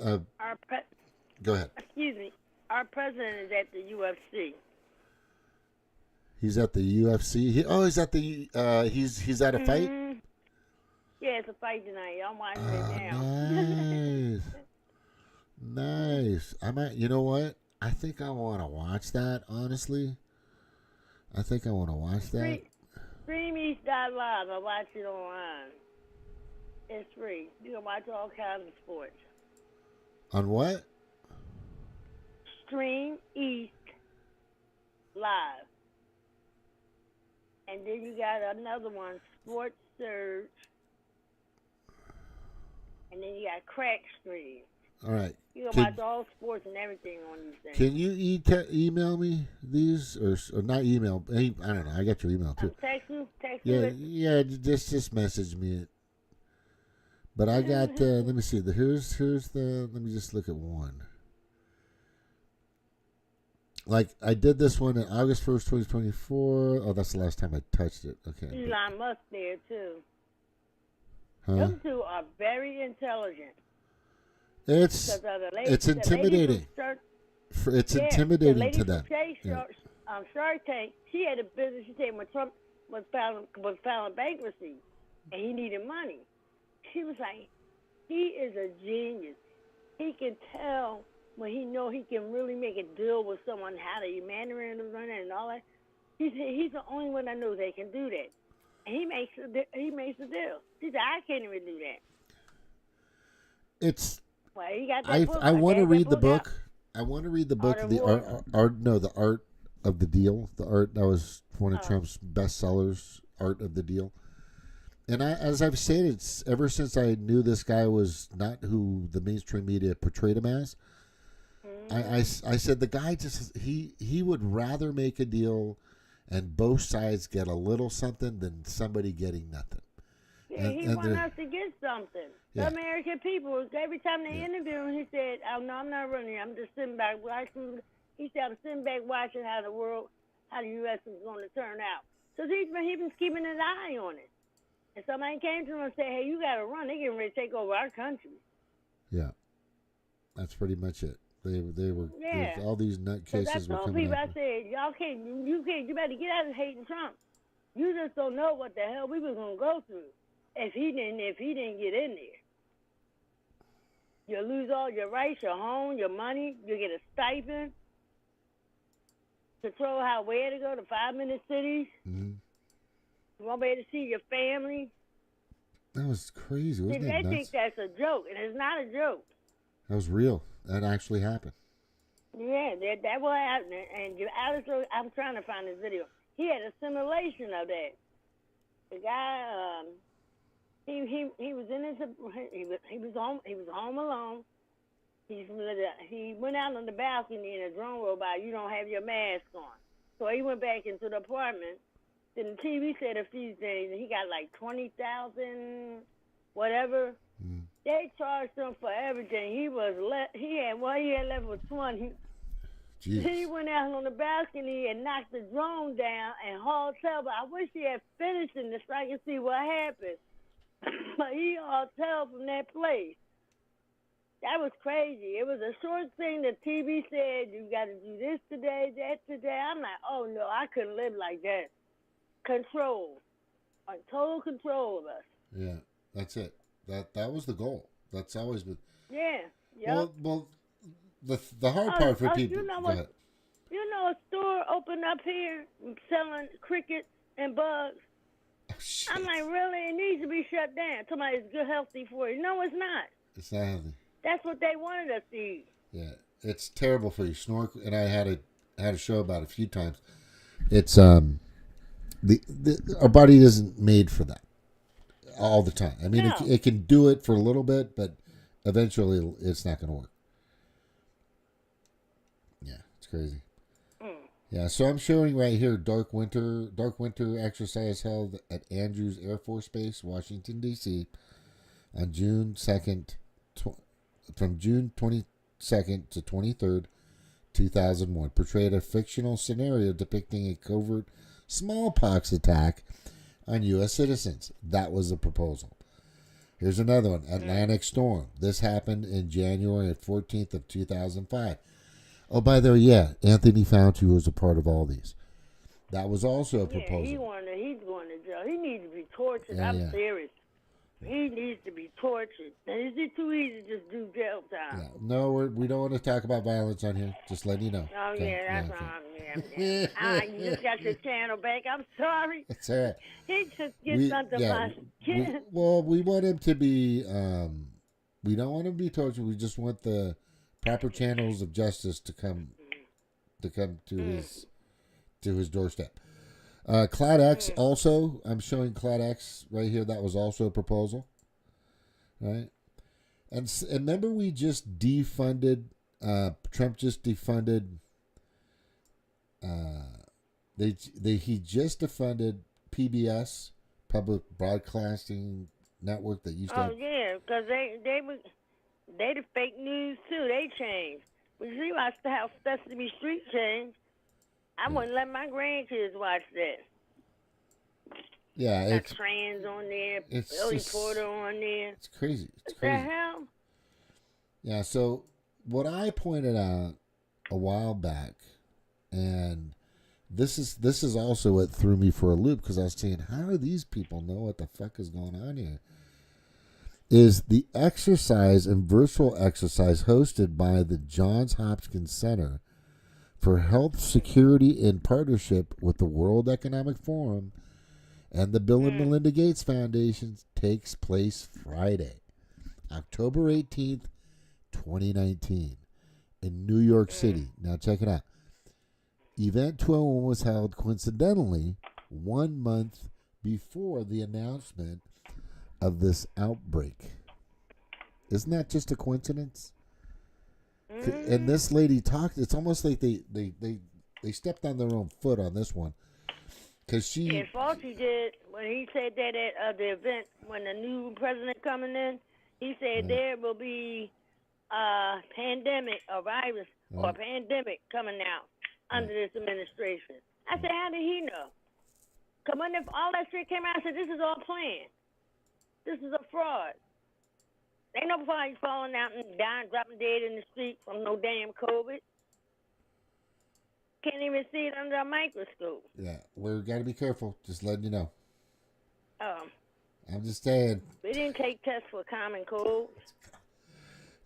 go ahead. Excuse me. Our president is at the UFC. He's at the UFC. He's at the. He's at a fight. Yeah, it's a fight tonight. I'm watching it now. Nice. I might. You know what? I think I want to watch that. Honestly, I think I want to watch that. Stream East.live. I watch it online. It's free. You can watch all kinds of sports. On what? Stream East Live. And then you got another one, Sports Surge. And then you got Crack Stream. All right. You can watch all sports and everything on these things. Can you email me these? Or not email? I don't know. I got your email too. Text you? Yeah, just message me it. But I got, let me see, here's the, let me just look at one. Like, I did this one on August 1st, 2024. Oh, that's the last time I touched it. Okay. Elon Musk there, too. Huh? Those two are very intelligent. It's intimidating. It's intimidating to them. Shark Tank, she had a business. She said when Trump was filing bankruptcy, and he needed money. She was like, he is a genius. He can tell when he know he can really make a deal with someone, how to mandarin and all that. He said he's the only one I know that can do that. And he makes a deal. She said, I can't even do that. It's. Well, he got that book. I want to read the out. book. I want to read the book. Art The of War. the art of the deal. The art that was one of Trump's bestsellers. Art of the Deal. And as I've said, it's ever since I knew this guy was not who the mainstream media portrayed him as. I said the guy just he would rather make a deal, and both sides get a little something than somebody getting nothing. Yeah, he wants us to get something. Yeah. The American people, every time they interview him, he said, "Oh no, I'm not running. I'm just sitting back watching." He said, "I'm sitting back watching how the U.S. is going to turn out." So he's been keeping an eye on it. And somebody came to him and said, "Hey, you got to run. They're getting ready to take over our country." Yeah, that's pretty much it. They were all these nutcases were coming people, out. I said, you better get out of hating Trump. You just don't know what the hell we were gonna go through if he didn't get in there. You lose all your rights, your home, your money. You get a stipend. Control where to go to 5-minute cities. Mm-hmm. You won't be able to see your family. That was crazy. Wasn't They that nuts? think that's a joke, and it's not a joke. That was real. That actually happened. Yeah, that was happening. And I'm trying to find this video. He had a simulation of that. The guy, he was in his, he was home alone. He went out on the balcony in a drone robot. You don't have your mask on, so he went back into the apartment. Then the TV said a few things, and he got like 20,000, whatever. Mm. They charged him for everything. He had left was 20. He went out on the balcony and knocked the drone down and hauled tail. But I wish he had finished in this so I could see what happened. But he hauled tail from that place. That was crazy. It was a short thing. The TV said, you got to do this today, that today. I'm like, oh, no, I couldn't live like that. Control. Total control of us. Yeah, that's it. That was the goal. That's always been. Yeah. Yep. Well, the hard part for people. You know a store opened up here selling crickets and bugs. Oh, shit. I'm like, really? It needs to be shut down. Somebody's good, healthy for you. No, it's not. It's not healthy. That's what they wanted us to eat. Yeah, it's terrible for you. Snorkel, and I had a show about it a few times. It's our body isn't made for that all the time. I mean, no. it can do it for a little bit, but eventually it's not going to work. Yeah, it's crazy. Yeah, so I'm showing right here Dark winter exercise held at Andrews Air Force Base, Washington, D.C. on June 2nd, from June 22nd to 23rd, 2001, portrayed a fictional scenario depicting a covert smallpox attack on U.S. citizens. That was the proposal. Here's another one, Atlantic Storm. This happened in January 14th of 2005. Oh, by the way, yeah, Anthony Fauci was a part of all these. That was also a proposal. He's going to jail. He needs to be tortured. I'm serious. He needs to be tortured. Is it too easy to just do jail time? Yeah. No, we don't want to talk about violence on here. Just letting you know. Oh, okay? That's wrong. You just got your channel back. I'm sorry. It's all right. He just gets under my skin. We want him to be, we don't want him to be tortured. We just want the proper channels of justice to come to his doorstep. Cloud X also, I'm showing Cloud X right here. That was also a proposal, right? And remember, we just defunded. Trump just defunded. He just defunded PBS, Public Broadcasting Network, that used to. Oh yeah, because they the fake news too. They changed. We see how Sesame Street changed. I wouldn't let my grandkids watch that. Yeah, got trans on there, Billy Porter on there. It's crazy. What the hell? Yeah, so what I pointed out a while back, and this is also what threw me for a loop, because I was saying, how do these people know what the fuck is going on here? Is the exercise and virtual exercise hosted by the Johns Hopkins Center for Health Security in partnership with the World Economic Forum and the Bill and Melinda Gates Foundation takes place Friday, October 18th, 2019, in New York City. Now check it out. Event 201 was held coincidentally 1 month before the announcement of this outbreak. Isn't that just a coincidence? And this lady talked. It's almost like they stepped on their own foot on this one, because she. And Fauci did when he said that at the event when the new president coming in. He said there will be a pandemic, a virus, or a pandemic coming out under this administration. I said, how did he know? Because when all that shit came out, I said, this is all planned. This is a fraud. Ain't nobody falling out and dying, dropping dead in the street from no damn COVID. Can't even see it under a microscope. Yeah, we got to be careful. Just letting you know. I'm just saying. We didn't take tests for common cold.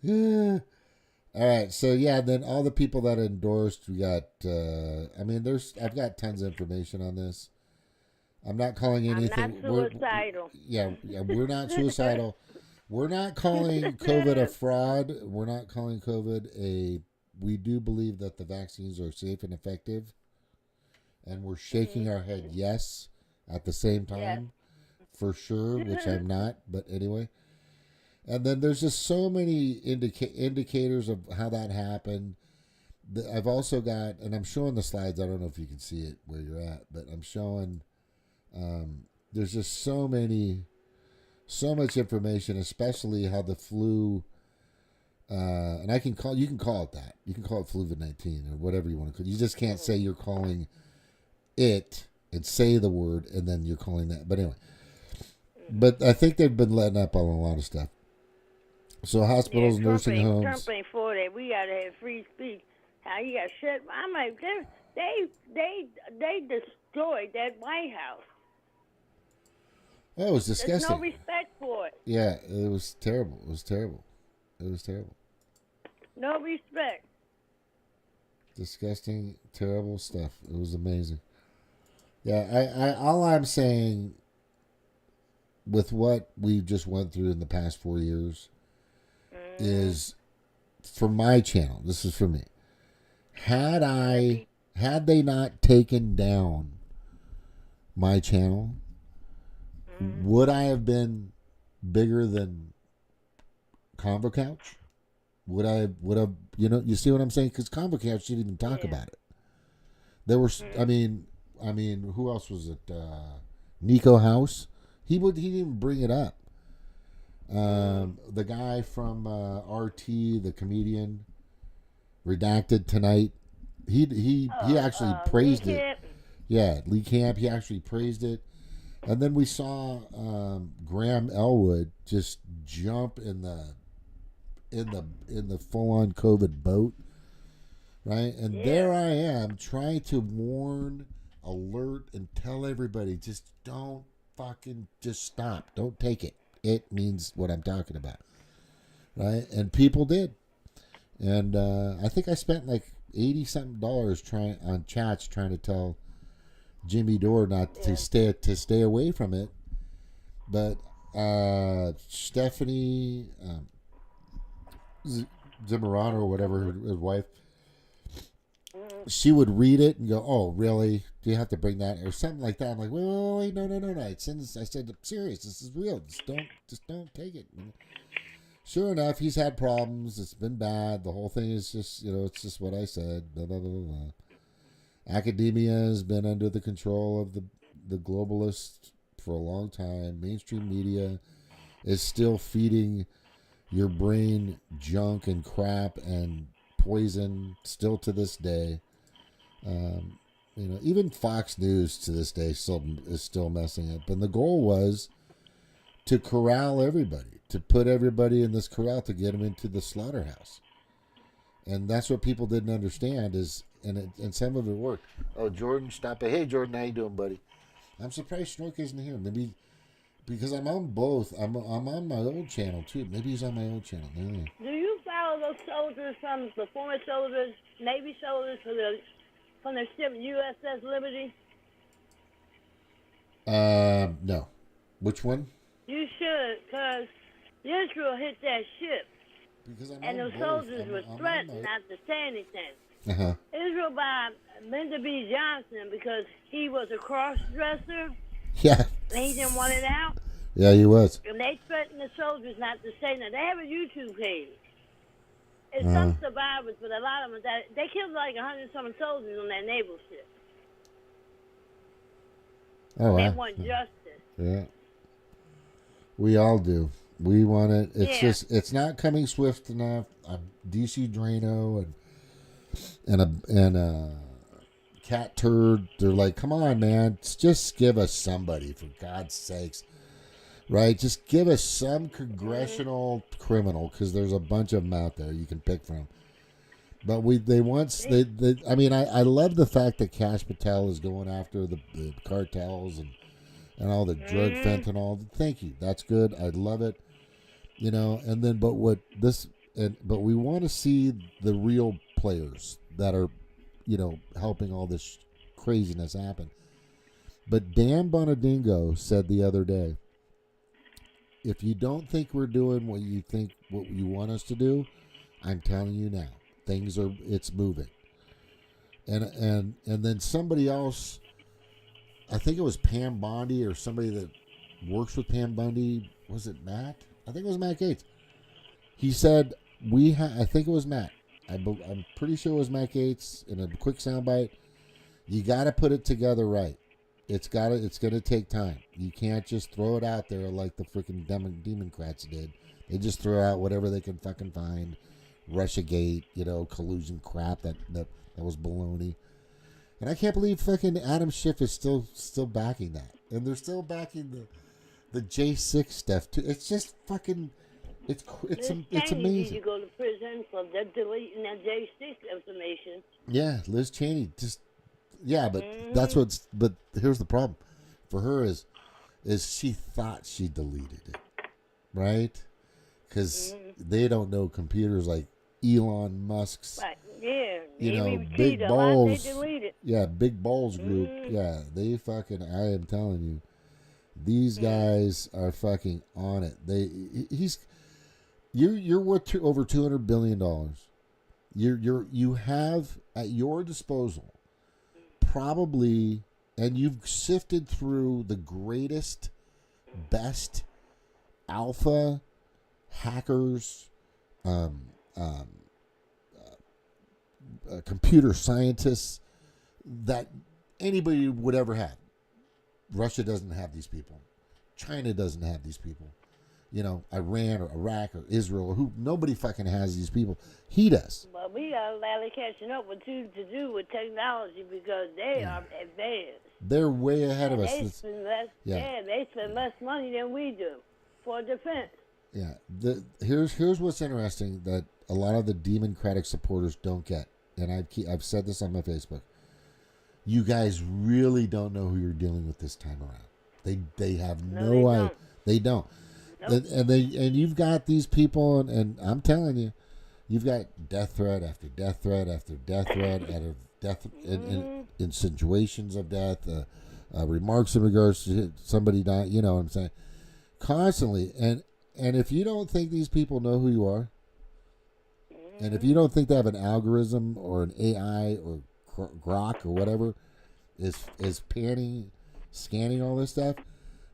Yeah. All right. So yeah, then all the people that endorsed, we got. I've got tons of information on this. I'm not calling anything. I'm not suicidal. We're not suicidal. We're not calling COVID a fraud. We're not calling COVID a. We do believe that the vaccines are safe and effective, and we're shaking our head yes at the same time, for sure, which I'm not. But anyway, and then there's just so many indicators of how that happened. I've also got, and I'm showing the slides. I don't know if you can see it where you're at, but I'm showing. There's just so much information, especially how the flu, and you can call it that. You can call it flu-19 or whatever you want to call it. You just can't say you're calling it and say the word and then you're calling that. But anyway, but I think they've been letting up on a lot of stuff. So hospitals, nursing homes. Trump ain't for that. We gotta have free speech. How you got shut? I'm like, they destroyed that White House. Oh, it was disgusting. There's no respect for it. Yeah, it was terrible. It was terrible. No respect. Disgusting, terrible stuff. It was amazing. Yeah, I all I'm saying with what we just went through in the past 4 years is, for my channel, this is for me. Had they not taken down my channel, would I have been bigger than Convo Couch? Would I have, you see what I'm saying? Because Convo Couch didn't even talk about it. There were, I mean, who else was it? Nico House. He didn't even bring it up. The guy from RT, the comedian, Redacted Tonight. He actually praised it. Camp. Yeah, Lee Camp. He actually praised it. And then we saw Graham Elwood just jump in the full-on COVID boat, right? And there I am trying to warn, alert, and tell everybody, just don't fucking just stop. Don't take it. It means what I'm talking about, right? And people did. And I think I spent like $80-something on chats trying to tell Jimmy Dore not to stay away from it. But Stephanie Zimmerano or whatever, his wife, she would read it and go, "Oh, really? Do you have to bring that?" or something like that. I'm like, "Wait, no. I said, I'm serious. This is real. Just don't take it." Sure enough, he's had problems. It's been bad. The whole thing is just, it's just what I said. Blah, blah, blah, blah. Academia has been under the control of the globalists for a long time. Mainstream media is still feeding your brain junk and crap and poison still to this day. Even Fox News to this day is still messing up. And the goal was to corral everybody, to put everybody in this corral to get them into the slaughterhouse. And that's what people didn't understand and some of it worked. Oh, Jordan, stop it. Hey, Jordan, how you doing, buddy? I'm surprised Snork isn't here. Maybe because I'm on both. I'm on my old channel, too. Maybe he's on my old channel. Yeah. Do you follow those soldiers from the former soldiers, Navy soldiers from the ship USS Liberty? No. Which one? You should, because Israel hit that ship. Because I'm and on those both. soldiers were threatened not to say anything. Uh-huh. Israel by Lyndon B. Johnson because he was a cross-dresser. Yeah. And he didn't want it out. Yeah, he was. And they threatened the soldiers not to say nothing. They have a YouTube page. And some survivors, but a lot of them, they killed like 100-something soldiers on that naval ship. Oh, They wow. want justice. Yeah. We all do. We want it. It's Yeah. just, it's not coming swift enough. DC Drano and a cat turd. They're like, come on, man. Just give us somebody, for God's sakes. Right? Just give us some congressional criminal, because there's a bunch of them out there you can pick from. But I mean, I love the fact that Cash Patel is going after the cartels and all the drug fentanyl. Thank you. That's good. I love it. You know, and then, but we want to see the real players that are, you know, helping all this craziness happen. But Dan Bonadingo said the other day, if you don't think we're doing what you want us to do, I'm telling you now, it's moving. And then somebody else, I think it was Pam Bondi or somebody that works with Pam Bondi. Was it Matt? I think it was Matt Gaetz. He said I think it was Matt. I'm pretty sure it was Matt Gaetz in a quick soundbite. You got to put it together right. It's going to take time. You can't just throw it out there like the freaking Demoncrats did. They just throw out whatever they can fucking find. Russiagate, you know, collusion crap that was baloney. And I can't believe fucking Adam Schiff is still backing that. And they're still backing the J6 stuff too. It's just fucking, it's amazing. You go to prison for deleting that J6 information. Yeah, Liz Cheney but but here's the problem for her is she thought she deleted it, right? Because they don't know computers like Elon Musk's. Right. Yeah. You know, Big Balls. They deleted. Yeah, Big Balls group. Yeah, they fucking. I am telling you. These guys are fucking on it. You're worth over $200 billion. You have at your disposal probably, and you've sifted through the greatest, best alpha hackers, computer scientists that anybody would ever have. Russia doesn't have these people. China doesn't have these people. You know, Iran or Iraq or Israel or nobody fucking has these people. He does. But we got a lot of catching up with to do with technology because they are advanced. They're way ahead of us. They spend less money than we do for defense. Yeah. Here's what's interesting that a lot of the Demoncratic supporters don't get, and I've said this on my Facebook. You guys really don't know who you're dealing with this time around. They have no idea. They don't. Nope. And you've got these people, and I'm telling you, you've got death threat after death threat after death threat out of death in situations of death, remarks in regards to somebody dying. You know what I'm saying? Constantly, and if you don't think these people know who you are, and if you don't think they have an algorithm or an AI or Grok or whatever is scanning all this stuff,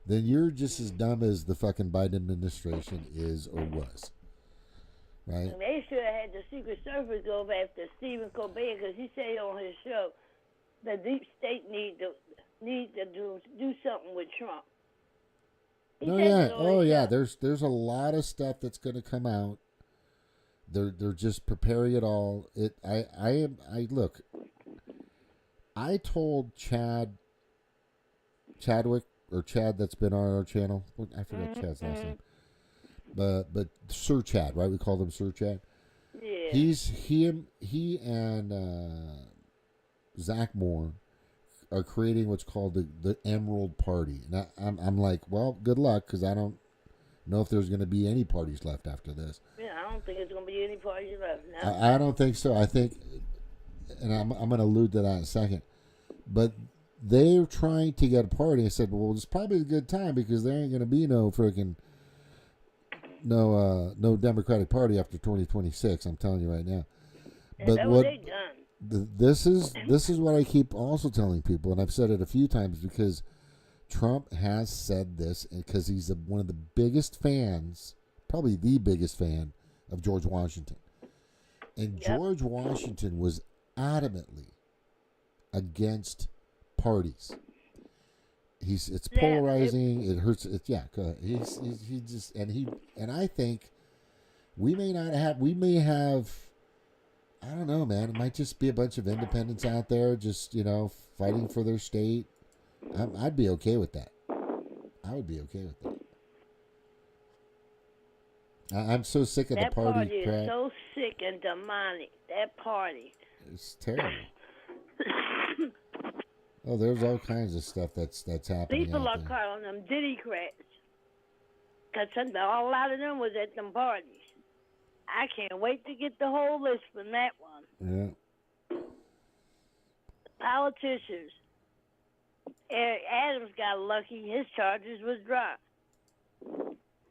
then you're just as dumb as the fucking Biden administration is or was. Right? And they should have had the Secret Service go after Stephen Colbert because he said on his show the deep state need to do something with Trump. There's a lot of stuff that's going to come out. They're just preparing it all. Look. I told Chadwick or Chad that's been on our channel. I forgot Chad's last name. But Sir Chad, right? We call him Sir Chad. Yeah. He and Zach Moore are creating what's called the Emerald Party. And I'm like, well, good luck, because I don't know if there's going to be any parties left after this. Yeah, I don't think there's going to be any parties left now. I don't think so. I think, and I'm going to allude to that in a second, but they're trying to get a party. I said, well, it's probably a good time because there ain't going to be no freaking no Democratic Party after 2026. I'm telling you right now. But what they done. This is what I keep also telling people, and I've said it a few times because Trump has said this because he's one of the biggest fans, probably the biggest fan of George Washington. And George Washington was adamantly against parties. It's polarizing. It hurts. Go ahead. He just and I think we may have. I don't know, man. It might just be a bunch of independents out there, just fighting for their state. I'd be okay with that. I would be okay with that. I'm so sick of the party party crap. Is so sick and demonic. That party. It's terrible. Oh, there's all kinds of stuff that's happening. People are calling them Diddycrats. Because a lot of them was at them parties. I can't wait to get the whole list from that one. Yeah. Politicians. Eric Adams got lucky. His charges was dropped.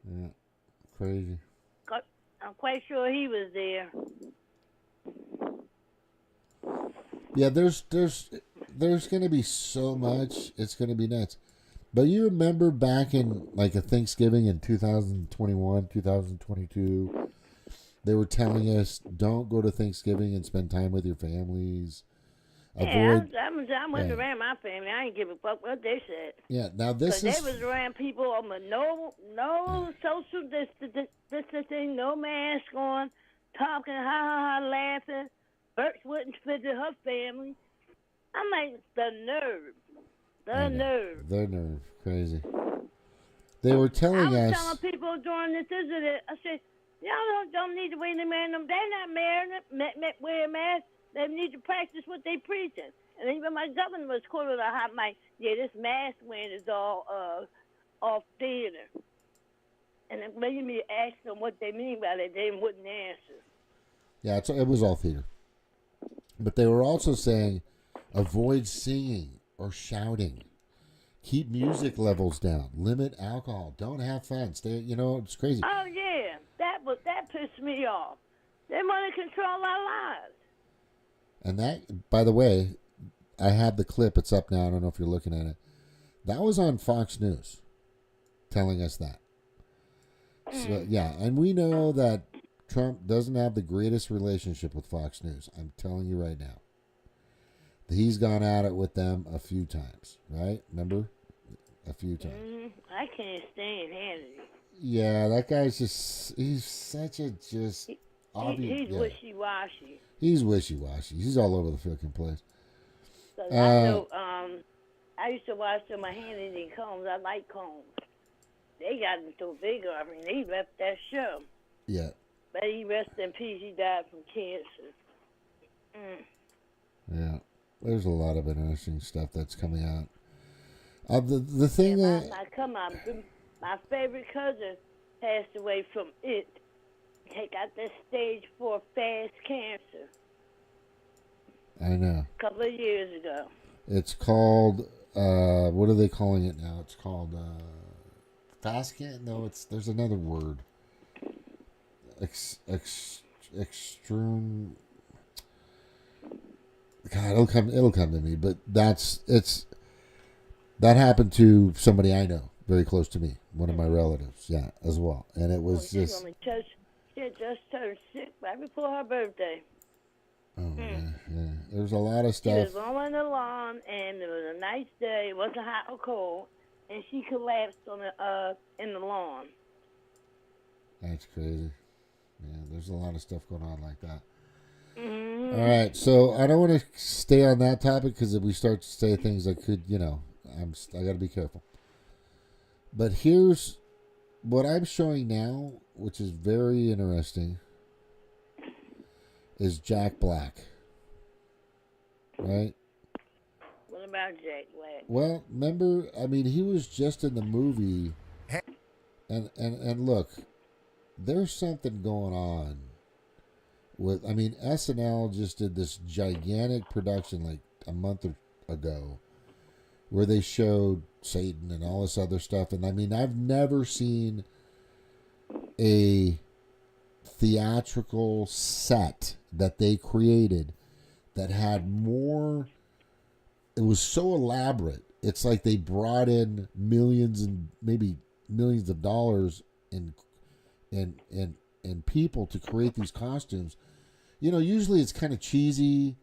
Yeah. Crazy. I'm quite sure he was there. Yeah, there's going to be so much. It's going to be nuts. But you remember back in like a Thanksgiving in 2021, 2022, they were telling us don't go to Thanksgiving and spend time with your families. Avoid. I went around my family. I ain't give a fuck what they said. Yeah, now this is. They was around people with no social distancing, no mask on, talking, ha ha ha, laughing. Birch wouldn't visit her family. I'm like, the nerve. The nerve. Crazy. They were telling us. I was telling people during this visit, I said, y'all don't need to wear them. They're not wearing masks. They need to practice what they preaching. And even my governor was quoted a hot mic. Yeah, this mask wearing is all off theater. And it made me ask them what they mean by that. They wouldn't answer. Yeah, it was all theater. But they were also saying, avoid singing or shouting. Keep music levels down. Limit alcohol. Don't have fun. Stay. It's crazy. Oh yeah, that pissed me off. They want to control our lives. And that, by the way, I have the clip. It's up now. I don't know if you're looking at it. That was on Fox News, telling us that. So yeah, and we know that Trump doesn't have the greatest relationship with Fox News. I'm telling you right now. He's gone at it with them a few times, right? Remember? A few times. I can't stand Hannity. Yeah, that guy's he's such a obvious. He's wishy-washy. He's wishy-washy. He's all over the freaking place. I know, I used to watch some of Hannity and Combs. I like Combs. They got him so big of him. He left that show. Yeah. But he rest in peace. He died from cancer. Yeah. There's a lot of interesting stuff that's coming out. The thing that... My favorite cousin passed away from it. He got this stage 4 fast cancer. I know. A couple of years ago. It's called... what are they calling it now? It's called... fast cancer? No, there's another word. Extreme... God, it'll come to me, but that happened to somebody I know, very close to me, one of my relatives, yeah, as well, and it was just. She had just turned 6 right before her birthday. Oh yeah. There's a lot of stuff. She was mowing the lawn, and it was a nice day. It wasn't hot or cold, and she collapsed on in the lawn. That's crazy. Yeah, there's a lot of stuff going on like that. Mm-hmm. All right, so I don't want to stay on that topic because if we start to say things that could, I got to be careful. But here's what I'm showing now, which is very interesting. is Jack Black, right? What about Jack Black? Well, remember, I mean, he was just in the movie, and look, there's something going on with. I mean, SNL just did this gigantic production like a month ago, where they showed Satan and all this other stuff, and I mean, I've never seen a theatrical set that they created that had more. It was so elaborate. It's like they brought in millions and maybe millions of dollars in people to create these costumes. You know, usually it's kind of cheesy.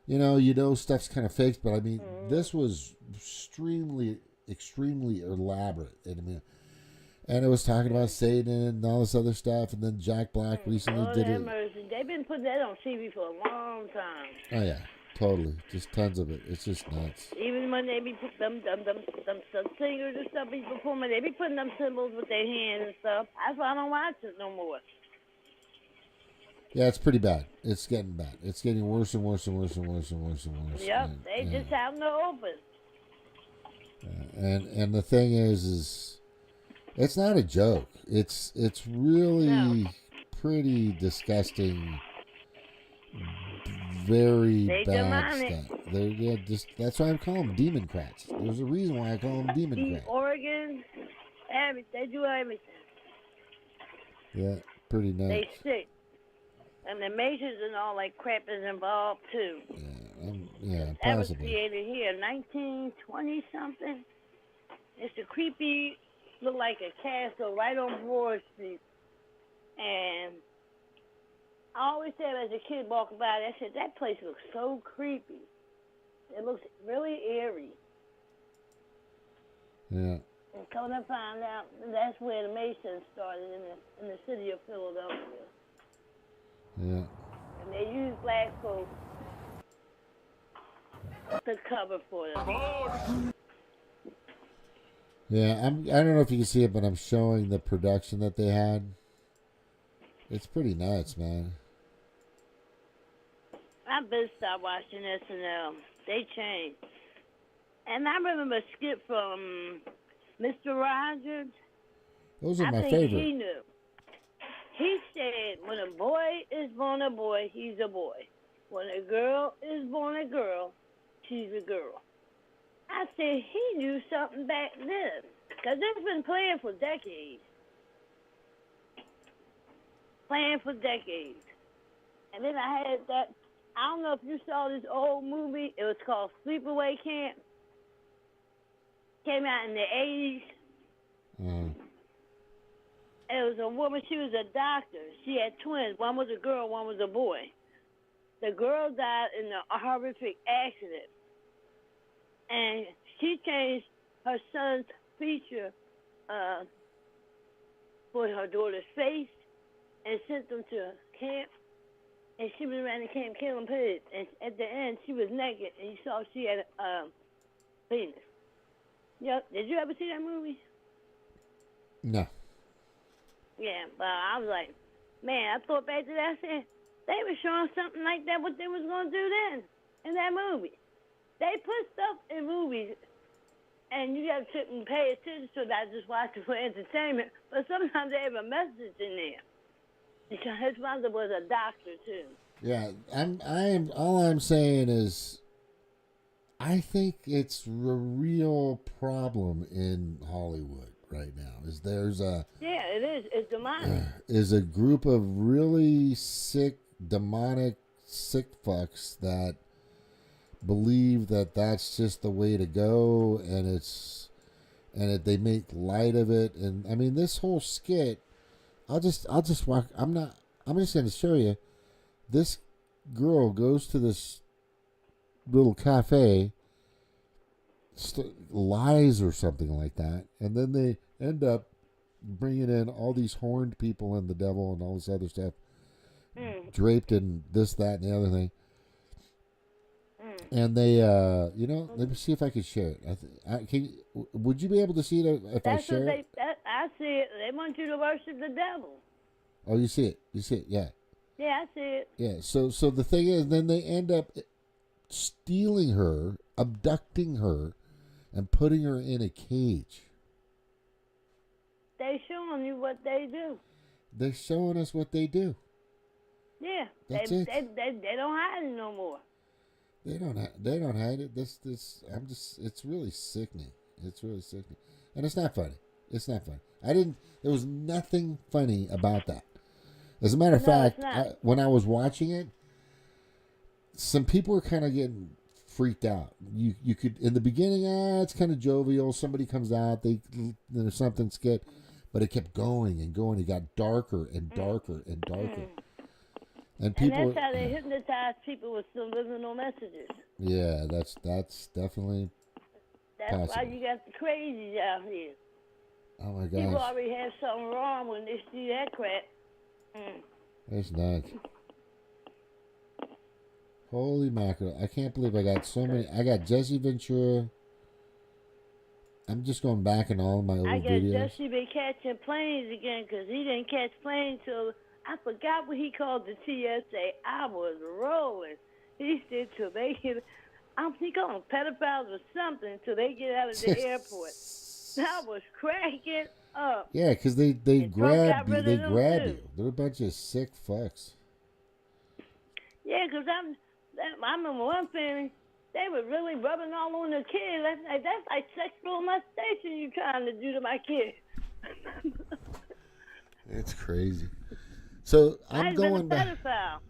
You know, stuff's kind of faked, but I mean, this was extremely elaborate. And I mean, and it was talking about Satan and all this other stuff, and then Jack Black recently did it. Mercy. They've been putting that on TV for a long time. Oh yeah, totally, just tons of it. It's just nuts. Even when they be put them singers and stuff be performing, they be putting them symbols with their hands and stuff. That's why I don't watch it no more. Yeah, it's pretty bad. It's getting bad. It's getting worse and worse and worse and worse and worse and worse. Yep, they just have no open. And the thing is it's not a joke. It's really pretty disgusting. Very they bad demonic. stuff. They're that's why I call them Demoncrats. There's a reason why I call them Demoncrats. Organs, everything. They do everything. Yeah, pretty nuts. They sick. And the Masons and all that crap is involved too. Yeah, That was possibly. created here, 1920 something. It's a creepy, look like a castle right on Broad Street. And I always said as a kid walking by, I said that place looks so creepy. It looks really eerie. Yeah. And come to find out, that's where the Masons started in the city of Philadelphia. Yeah. And they use black folks to cover for them. Yeah, I don't know if you can see it, but I'm showing the production that they had. It's pretty nuts, man. I've been stopped watching SNL. They changed. And I remember a skit from Mr. Rogers. Those are I my think favorite. he knew. He said, when a boy is born a boy, he's a boy. When a girl is born a girl, she's a girl. I said, he knew something back then. Because it's been playing for decades. Playing for decades. And then I had that, I don't know if you saw this old movie. It was called Sleepaway Camp. Came out in the 80s. It was a woman, she was a doctor. She had twins. One was a girl, one was a boy. The girl died in a horrific accident. And she changed her son's feature for her daughter's face and sent them to camp. And she was around the camp killing pigs. And at the end, she was naked, and you saw she had a penis. Yep. Did you ever see that movie? No. Yeah, but I was like, man, I thought back to that, I said, they were showing something like that, what they was going to do then in that movie. They put stuff in movies, and you got to pay attention to that, just watch it for entertainment, but sometimes they have a message in there. Because his mother was a doctor, too. Yeah, all I'm saying is I think it's a real problem in Hollywood right now. Yeah, it is. It's demonic. Is a group of really sick, demonic, sick fucks that believe that that's just the way to go, and they make light of it. And I mean, this whole skit, I'll just walk. I'm just going to show you. This girl goes to this little cafe, lies or something like that, and then they end up bringing in all these horned people and the devil and all this other stuff, draped in this, that, and the other thing. And they, let me see if I can share it. Would you be able to see it if I share it? I see it. They want you to worship the devil. Oh, you see it. Yeah. Yeah, I see it. Yeah. So the thing is, then they end up stealing her, abducting her, and putting her in a cage. They showing you what they do. They're showing us what they do. Yeah, That's they, it. They don't hide it no more. They don't hide it. It's really sickening. It's really sickening. And it's not funny. It's not funny. There was nothing funny about that. As a matter of fact, when I was watching it, some people were kind of getting freaked out. You could, in the beginning, it's kind of jovial. Somebody comes out, there's something skit, but it kept going and going. It got darker and darker and darker. And that's how they hypnotize people with subliminal messages. Yeah, that's definitely possible. That's why you got the crazies out here. Oh my gosh. People already have something wrong when they see that crap. It's nuts. Holy mackerel. I can't believe I got so many. I got Jesse Ventura. I'm just going back in all of my old videos. I guess Jesse been catching planes again because he didn't catch planes till I forgot what he called the TSA. I was rolling. He said till they get, he called them pedophiles or something till they get out of the airport. I was cracking up. Yeah, because they grab you. They grab you. They're a bunch of sick fucks. Yeah, because I remember one family, they were really rubbing all on their kids. That's like sexual molestation you trying to do to my kid. It's crazy. So I'm going back. Pedophile.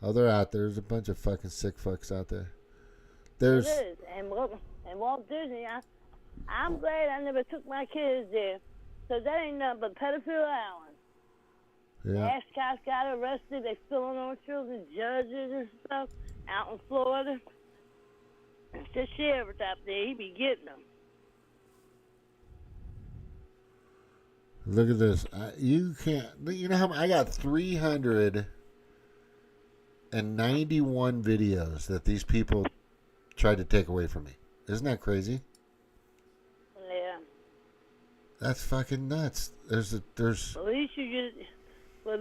Oh, they're out there. There's a bunch of fucking sick fucks out there. It is. And Walt Disney, I'm glad I never took my kids there. So that ain't nothing but pedophile island. Yeah. Ascots got arrested. They filling on children, judges and stuff out in Florida. It's the sheriff out there. He be getting them. Look at this. You can't. You know how I got 391 videos that these people tried to take away from me. Isn't that crazy? Yeah. That's fucking nuts. There's. Well, at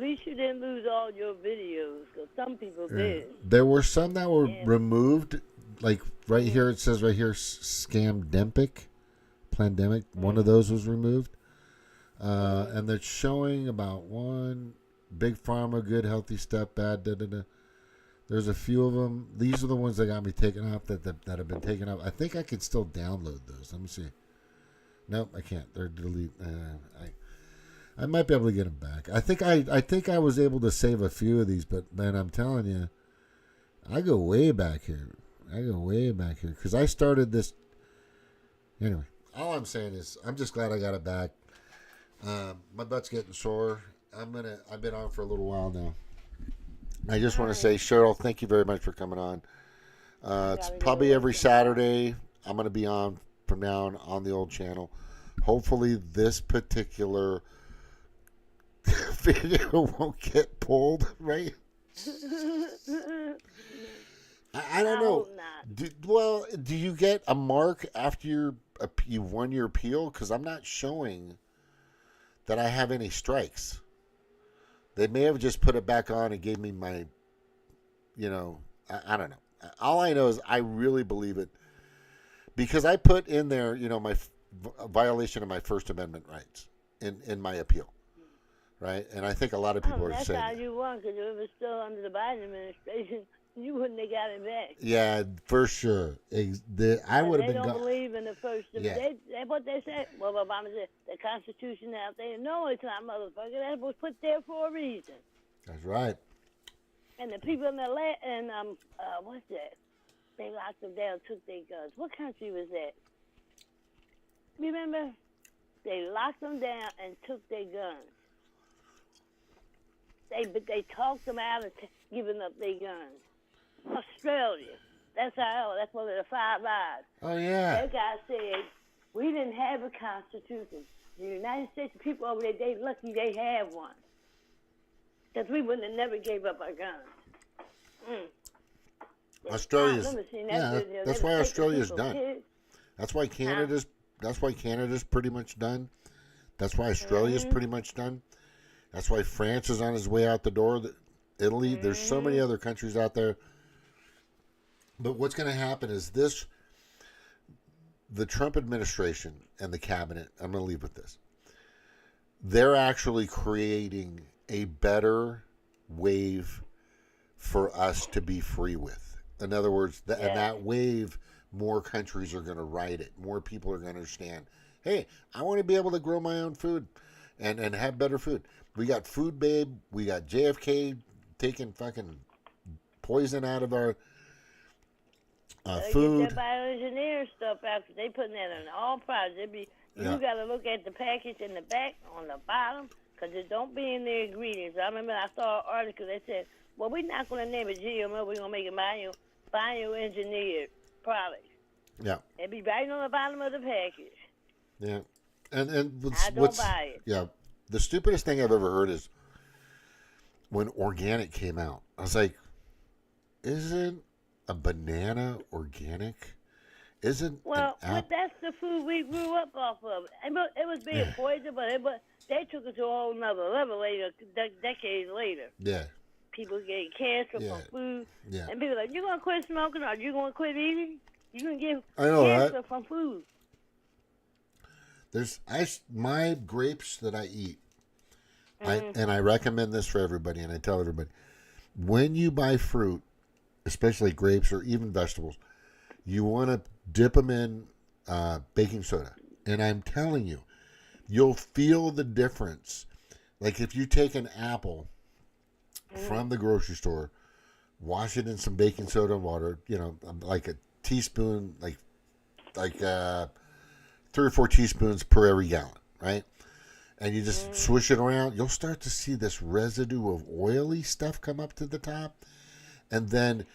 least you didn't lose all your videos, because some people did. There were some that were removed. Like right here, it says right here, Scamdemic, Plandemic. One of those was removed. And they're showing about one big pharma, good, healthy stuff, bad, There's a few of them. These are the ones that got me taken off that have been taken off. I think I can still download those. Let me see. Nope, I can't. They're delete. I might be able to get them back. I think I was able to save a few of these, but man, I'm telling you, I go way back here. Because I started this. Anyway, all I'm saying is I'm just glad I got it back. My butt's getting sore. I've been on for a little while now. I just want to say, Cheryl, thank you very much for coming on. It's probably every Saturday. I'm going to be on from now on the old channel. Hopefully this particular video won't get pulled, right? I don't know. Do you get a mark after you won your appeal? Because I'm not showing that I have any strikes. They may have just put it back on and gave me my, I don't know. All I know is I really believe it because I put in there, my violation of my First Amendment rights in my appeal, right? And I think a lot of people are saying that's how you won, because if it was still under the Biden administration, you wouldn't have got it back. Yeah, for sure. I would have been. They don't believe in the First Amendment. Yeah. What they said. Well, Obama said the Constitution out there. No, it's not, motherfucker. That was put there for a reason. That's right. And the people in the what's that? They locked them down, took their guns. What country was that? Remember? They locked them down and took their guns. They talked them out of giving up their guns. Australia. That's one of the 5 lies. Oh, yeah. That guy said, we didn't have a constitution. The United States people over there, they lucky they have one. Because we wouldn't have never gave up our guns. Australia's, that's why Australia's done. That's why Canada's pretty much done. That's why Australia's pretty much done. That's why France is on his way out the door. Italy. There's so many other countries out there. But what's going to happen is this, the Trump administration and the cabinet, I'm going to leave with this. They're actually creating a better wave for us to be free with. In other words, and that wave, more countries are going to ride it. More people are going to understand, hey, I want to be able to grow my own food and have better food. We got Food Babe. We got JFK taking fucking poison out of our food. Get that bioengineer stuff out, 'cause they putting that in all products. You got to look at the package in the back on the bottom, because it don't be in the ingredients. I remember I saw an article that said, well, we're not going to name it GMO. We're going to make it bioengineered products. Yeah. It be right on the bottom of the package. Yeah. And I don't buy it. Yeah. The stupidest thing I've ever heard is when organic came out. I was like, isn't a banana organic? Well, that's the food we grew up off of. It was being poisoned, but they took it to a whole nother level later, decades later. Yeah. People getting cancer from food. Yeah. And people are like, you going to quit smoking or you going to quit eating? You're going to get cancer from food. My grapes that I eat, and I recommend this for everybody, and I tell everybody, when you buy fruit, especially grapes or even vegetables, you want to dip them in baking soda. And I'm telling you, you'll feel the difference. Like if you take an apple from the grocery store, wash it in some baking soda and water, like a teaspoon, like 3 or 4 teaspoons per every gallon, right? And you just swish it around, you'll start to see this residue of oily stuff come up to the top. And then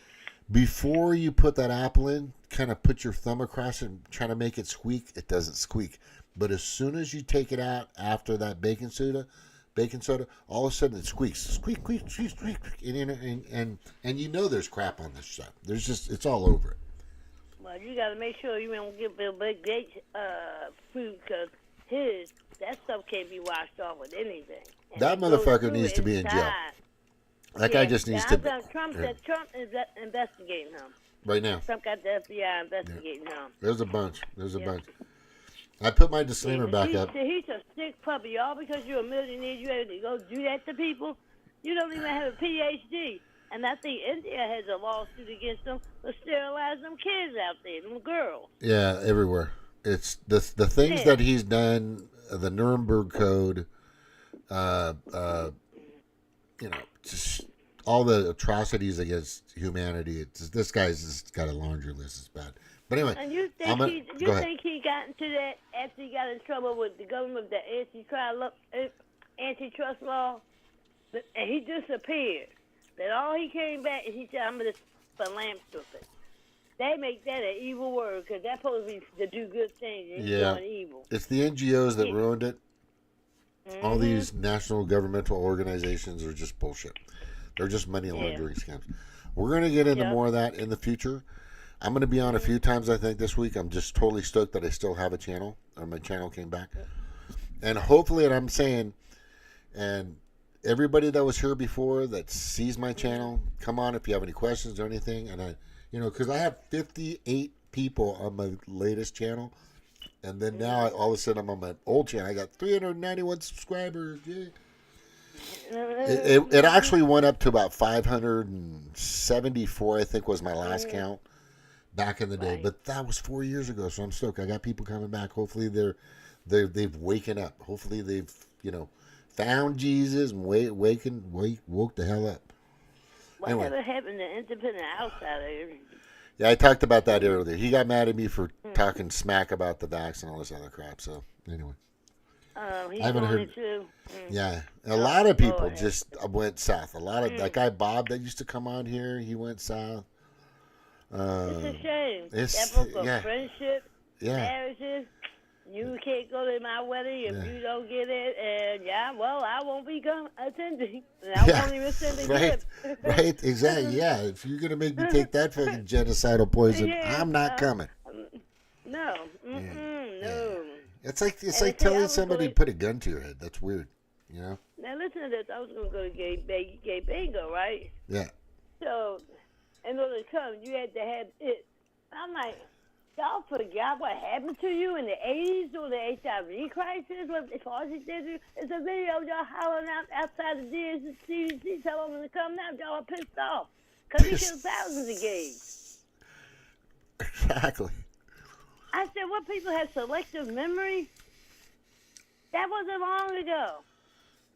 before you put that apple in, kind of put your thumb across it and try to make it squeak. It doesn't squeak. But as soon as you take it out after that baking soda, all of a sudden it squeaks. Squeak, squeak, squeak, squeak. And you know there's crap on this stuff. It's all over it. Well, you got to make sure you don't get Bill Gates food, because that stuff can't be washed off with anything. And that motherfucker needs to be in jail. That guy just needs to be. Trump is investigating him. Right now. Trump got the FBI investigating him. There's a bunch. I put my disclaimer back up. He's a sick puppy. All because you're a millionaire, you have to go do that to people? You don't even have a PhD. And I think India has a lawsuit against them for sterilizing them kids out there, them girls. Yeah, everywhere. It's the things that he's done, the Nuremberg Code, just all the atrocities against humanity. This guy's just got a laundry list. It's bad. But anyway, and you think he got into that after he got in trouble with the government, the antitrust law, and he disappeared. Then all he came back and he said, I'm going to philanthropist. They make that an evil word because that's supposed to be to do good things and doing evil. It's the NGOs that ruined it. All these national governmental organizations are just bullshit. They're just money laundering scams. We're going to get into more of that in the future. I'm going to be on a few times, I think, this week. I'm just totally stoked that I still have a channel, or my channel came back. And hopefully, and I'm saying, and everybody that was here before that sees my channel, come on if you have any questions or anything. And because I have 58 people on my latest channel. And then now, all of a sudden, I'm on my old channel. I got 391 subscribers. Yeah. It actually went up to about 574, I think, was my last count back in the day. But that was 4 years ago, so I'm stoked. I got people coming back. Hopefully, they've waken up. Hopefully, they've found Jesus and woke the hell up. Whatever happened to independent outsider? Yeah, I talked about that earlier. He got mad at me for talking smack about the vax and all this other crap. So anyway, I haven't heard. Yeah, a lot of people just went south. A lot of that guy Bob that used to come on here, he went south. It's a shame. That broke up friendship, marriages. You can't go to my wedding if you don't get it, and I won't be attending. And I won't even send a gift. Right, exactly. Yeah, if you're gonna make me take that fucking genocidal poison, I'm not coming. No. It's like telling somebody to put a gun to your head. That's weird. You know? Now listen to this. I was gonna go to gay bingo, right? Yeah. So, in order to come, you had to have it. I'm like, y'all forgot what happened to you in the 80s during the HIV crisis? What the Fauci did to you? It's a video of y'all hollering out outside the CDC telling them to come now. Y'all are pissed off. Because he killed thousands of gays. Exactly. I said, what, people have selective memory? That wasn't long ago.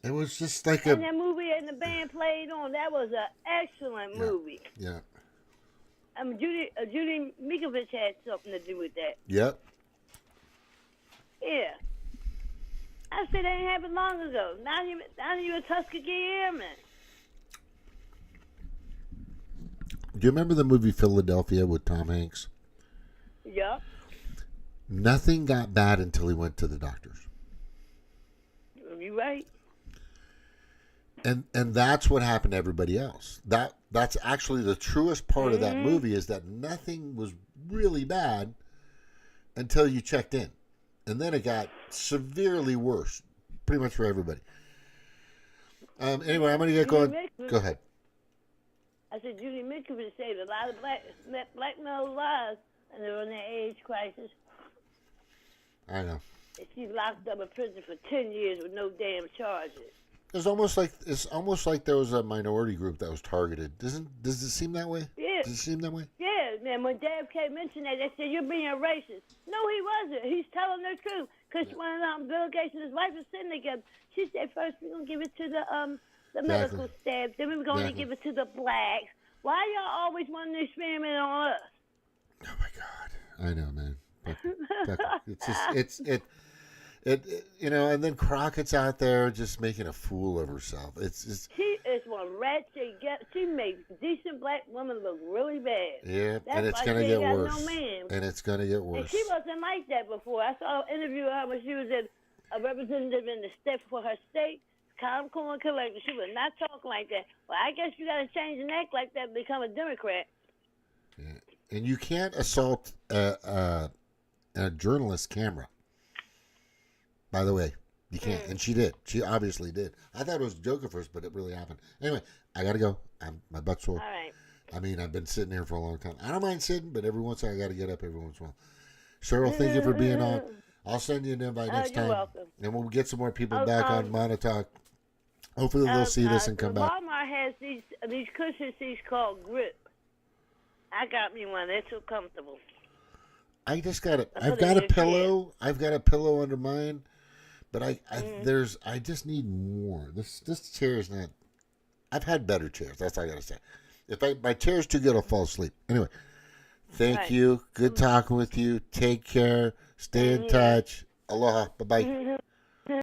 It was just like And that movie and the band played on, that was an excellent movie. Yeah. Judy Mikovich had something to do with that. Yep. Yeah. I said, that ain't happened long ago. Now you're a Tuskegee Airman. Do you remember the movie Philadelphia with Tom Hanks? Yup. Nothing got bad until he went to the doctors. You right. And that's what happened to everybody else. That's actually the truest part of that movie, is that nothing was really bad until you checked in. And then it got severely worse, pretty much for everybody. Anyway, I'm going to get going. Go ahead. I said, Judy Mikovich saved a lot of black male lives, and they were in their AIDS crisis. I know. And she's locked up in prison for 10 years with no damn charges. It's almost like there was a minority group that was targeted. Does it seem that way? Yeah. Does it seem that way? Yeah, man. When JFK mentioned that, they said, you're being racist. No, he wasn't. He's telling the truth. Because when Bill Gates and his wife were sitting together, she said, first we're going to give it to the medical staff. Then we're going to give it to the blacks. Why y'all always wanting to experiment on us? Oh, my God. I know, man. It's just, it you know, and then Crockett's out there just making a fool of herself. It's just, she is one rat. She makes decent black women look really bad. Yeah, that's and it's gonna get worse. No man. And it's gonna get worse. And she wasn't like that before. I saw an interview of her when she was a representative in the state for her state, calm, cool, and collected. She would not talk like that. Well, I guess you got to change and act like that to become a Democrat. Yeah. And you can't assault a journalist's camera. By the way, you can't. And she did. She obviously did. I thought it was a joke at first, but it really happened. Anyway, I got to go. My butt's sore. All right. I mean, I've been sitting here for a long time. I don't mind sitting, but every once in a while I got to get up every once in a while. Cheryl, thank you for being on. I'll send you an invite next time. Welcome. And we'll get some more people back on Monotalk. Hopefully they'll see this and come back. Walmart has these cushion seats called Grip. I got me one. They're so comfortable. I just got I've got a pillow. I've got a pillow under mine. But I just need more. This chair is not. I've had better chairs. That's all I gotta say. If my chair's too good, I'll fall asleep. Anyway, thank you. Good talking with you. Take care. Stay in touch. Aloha. Bye bye.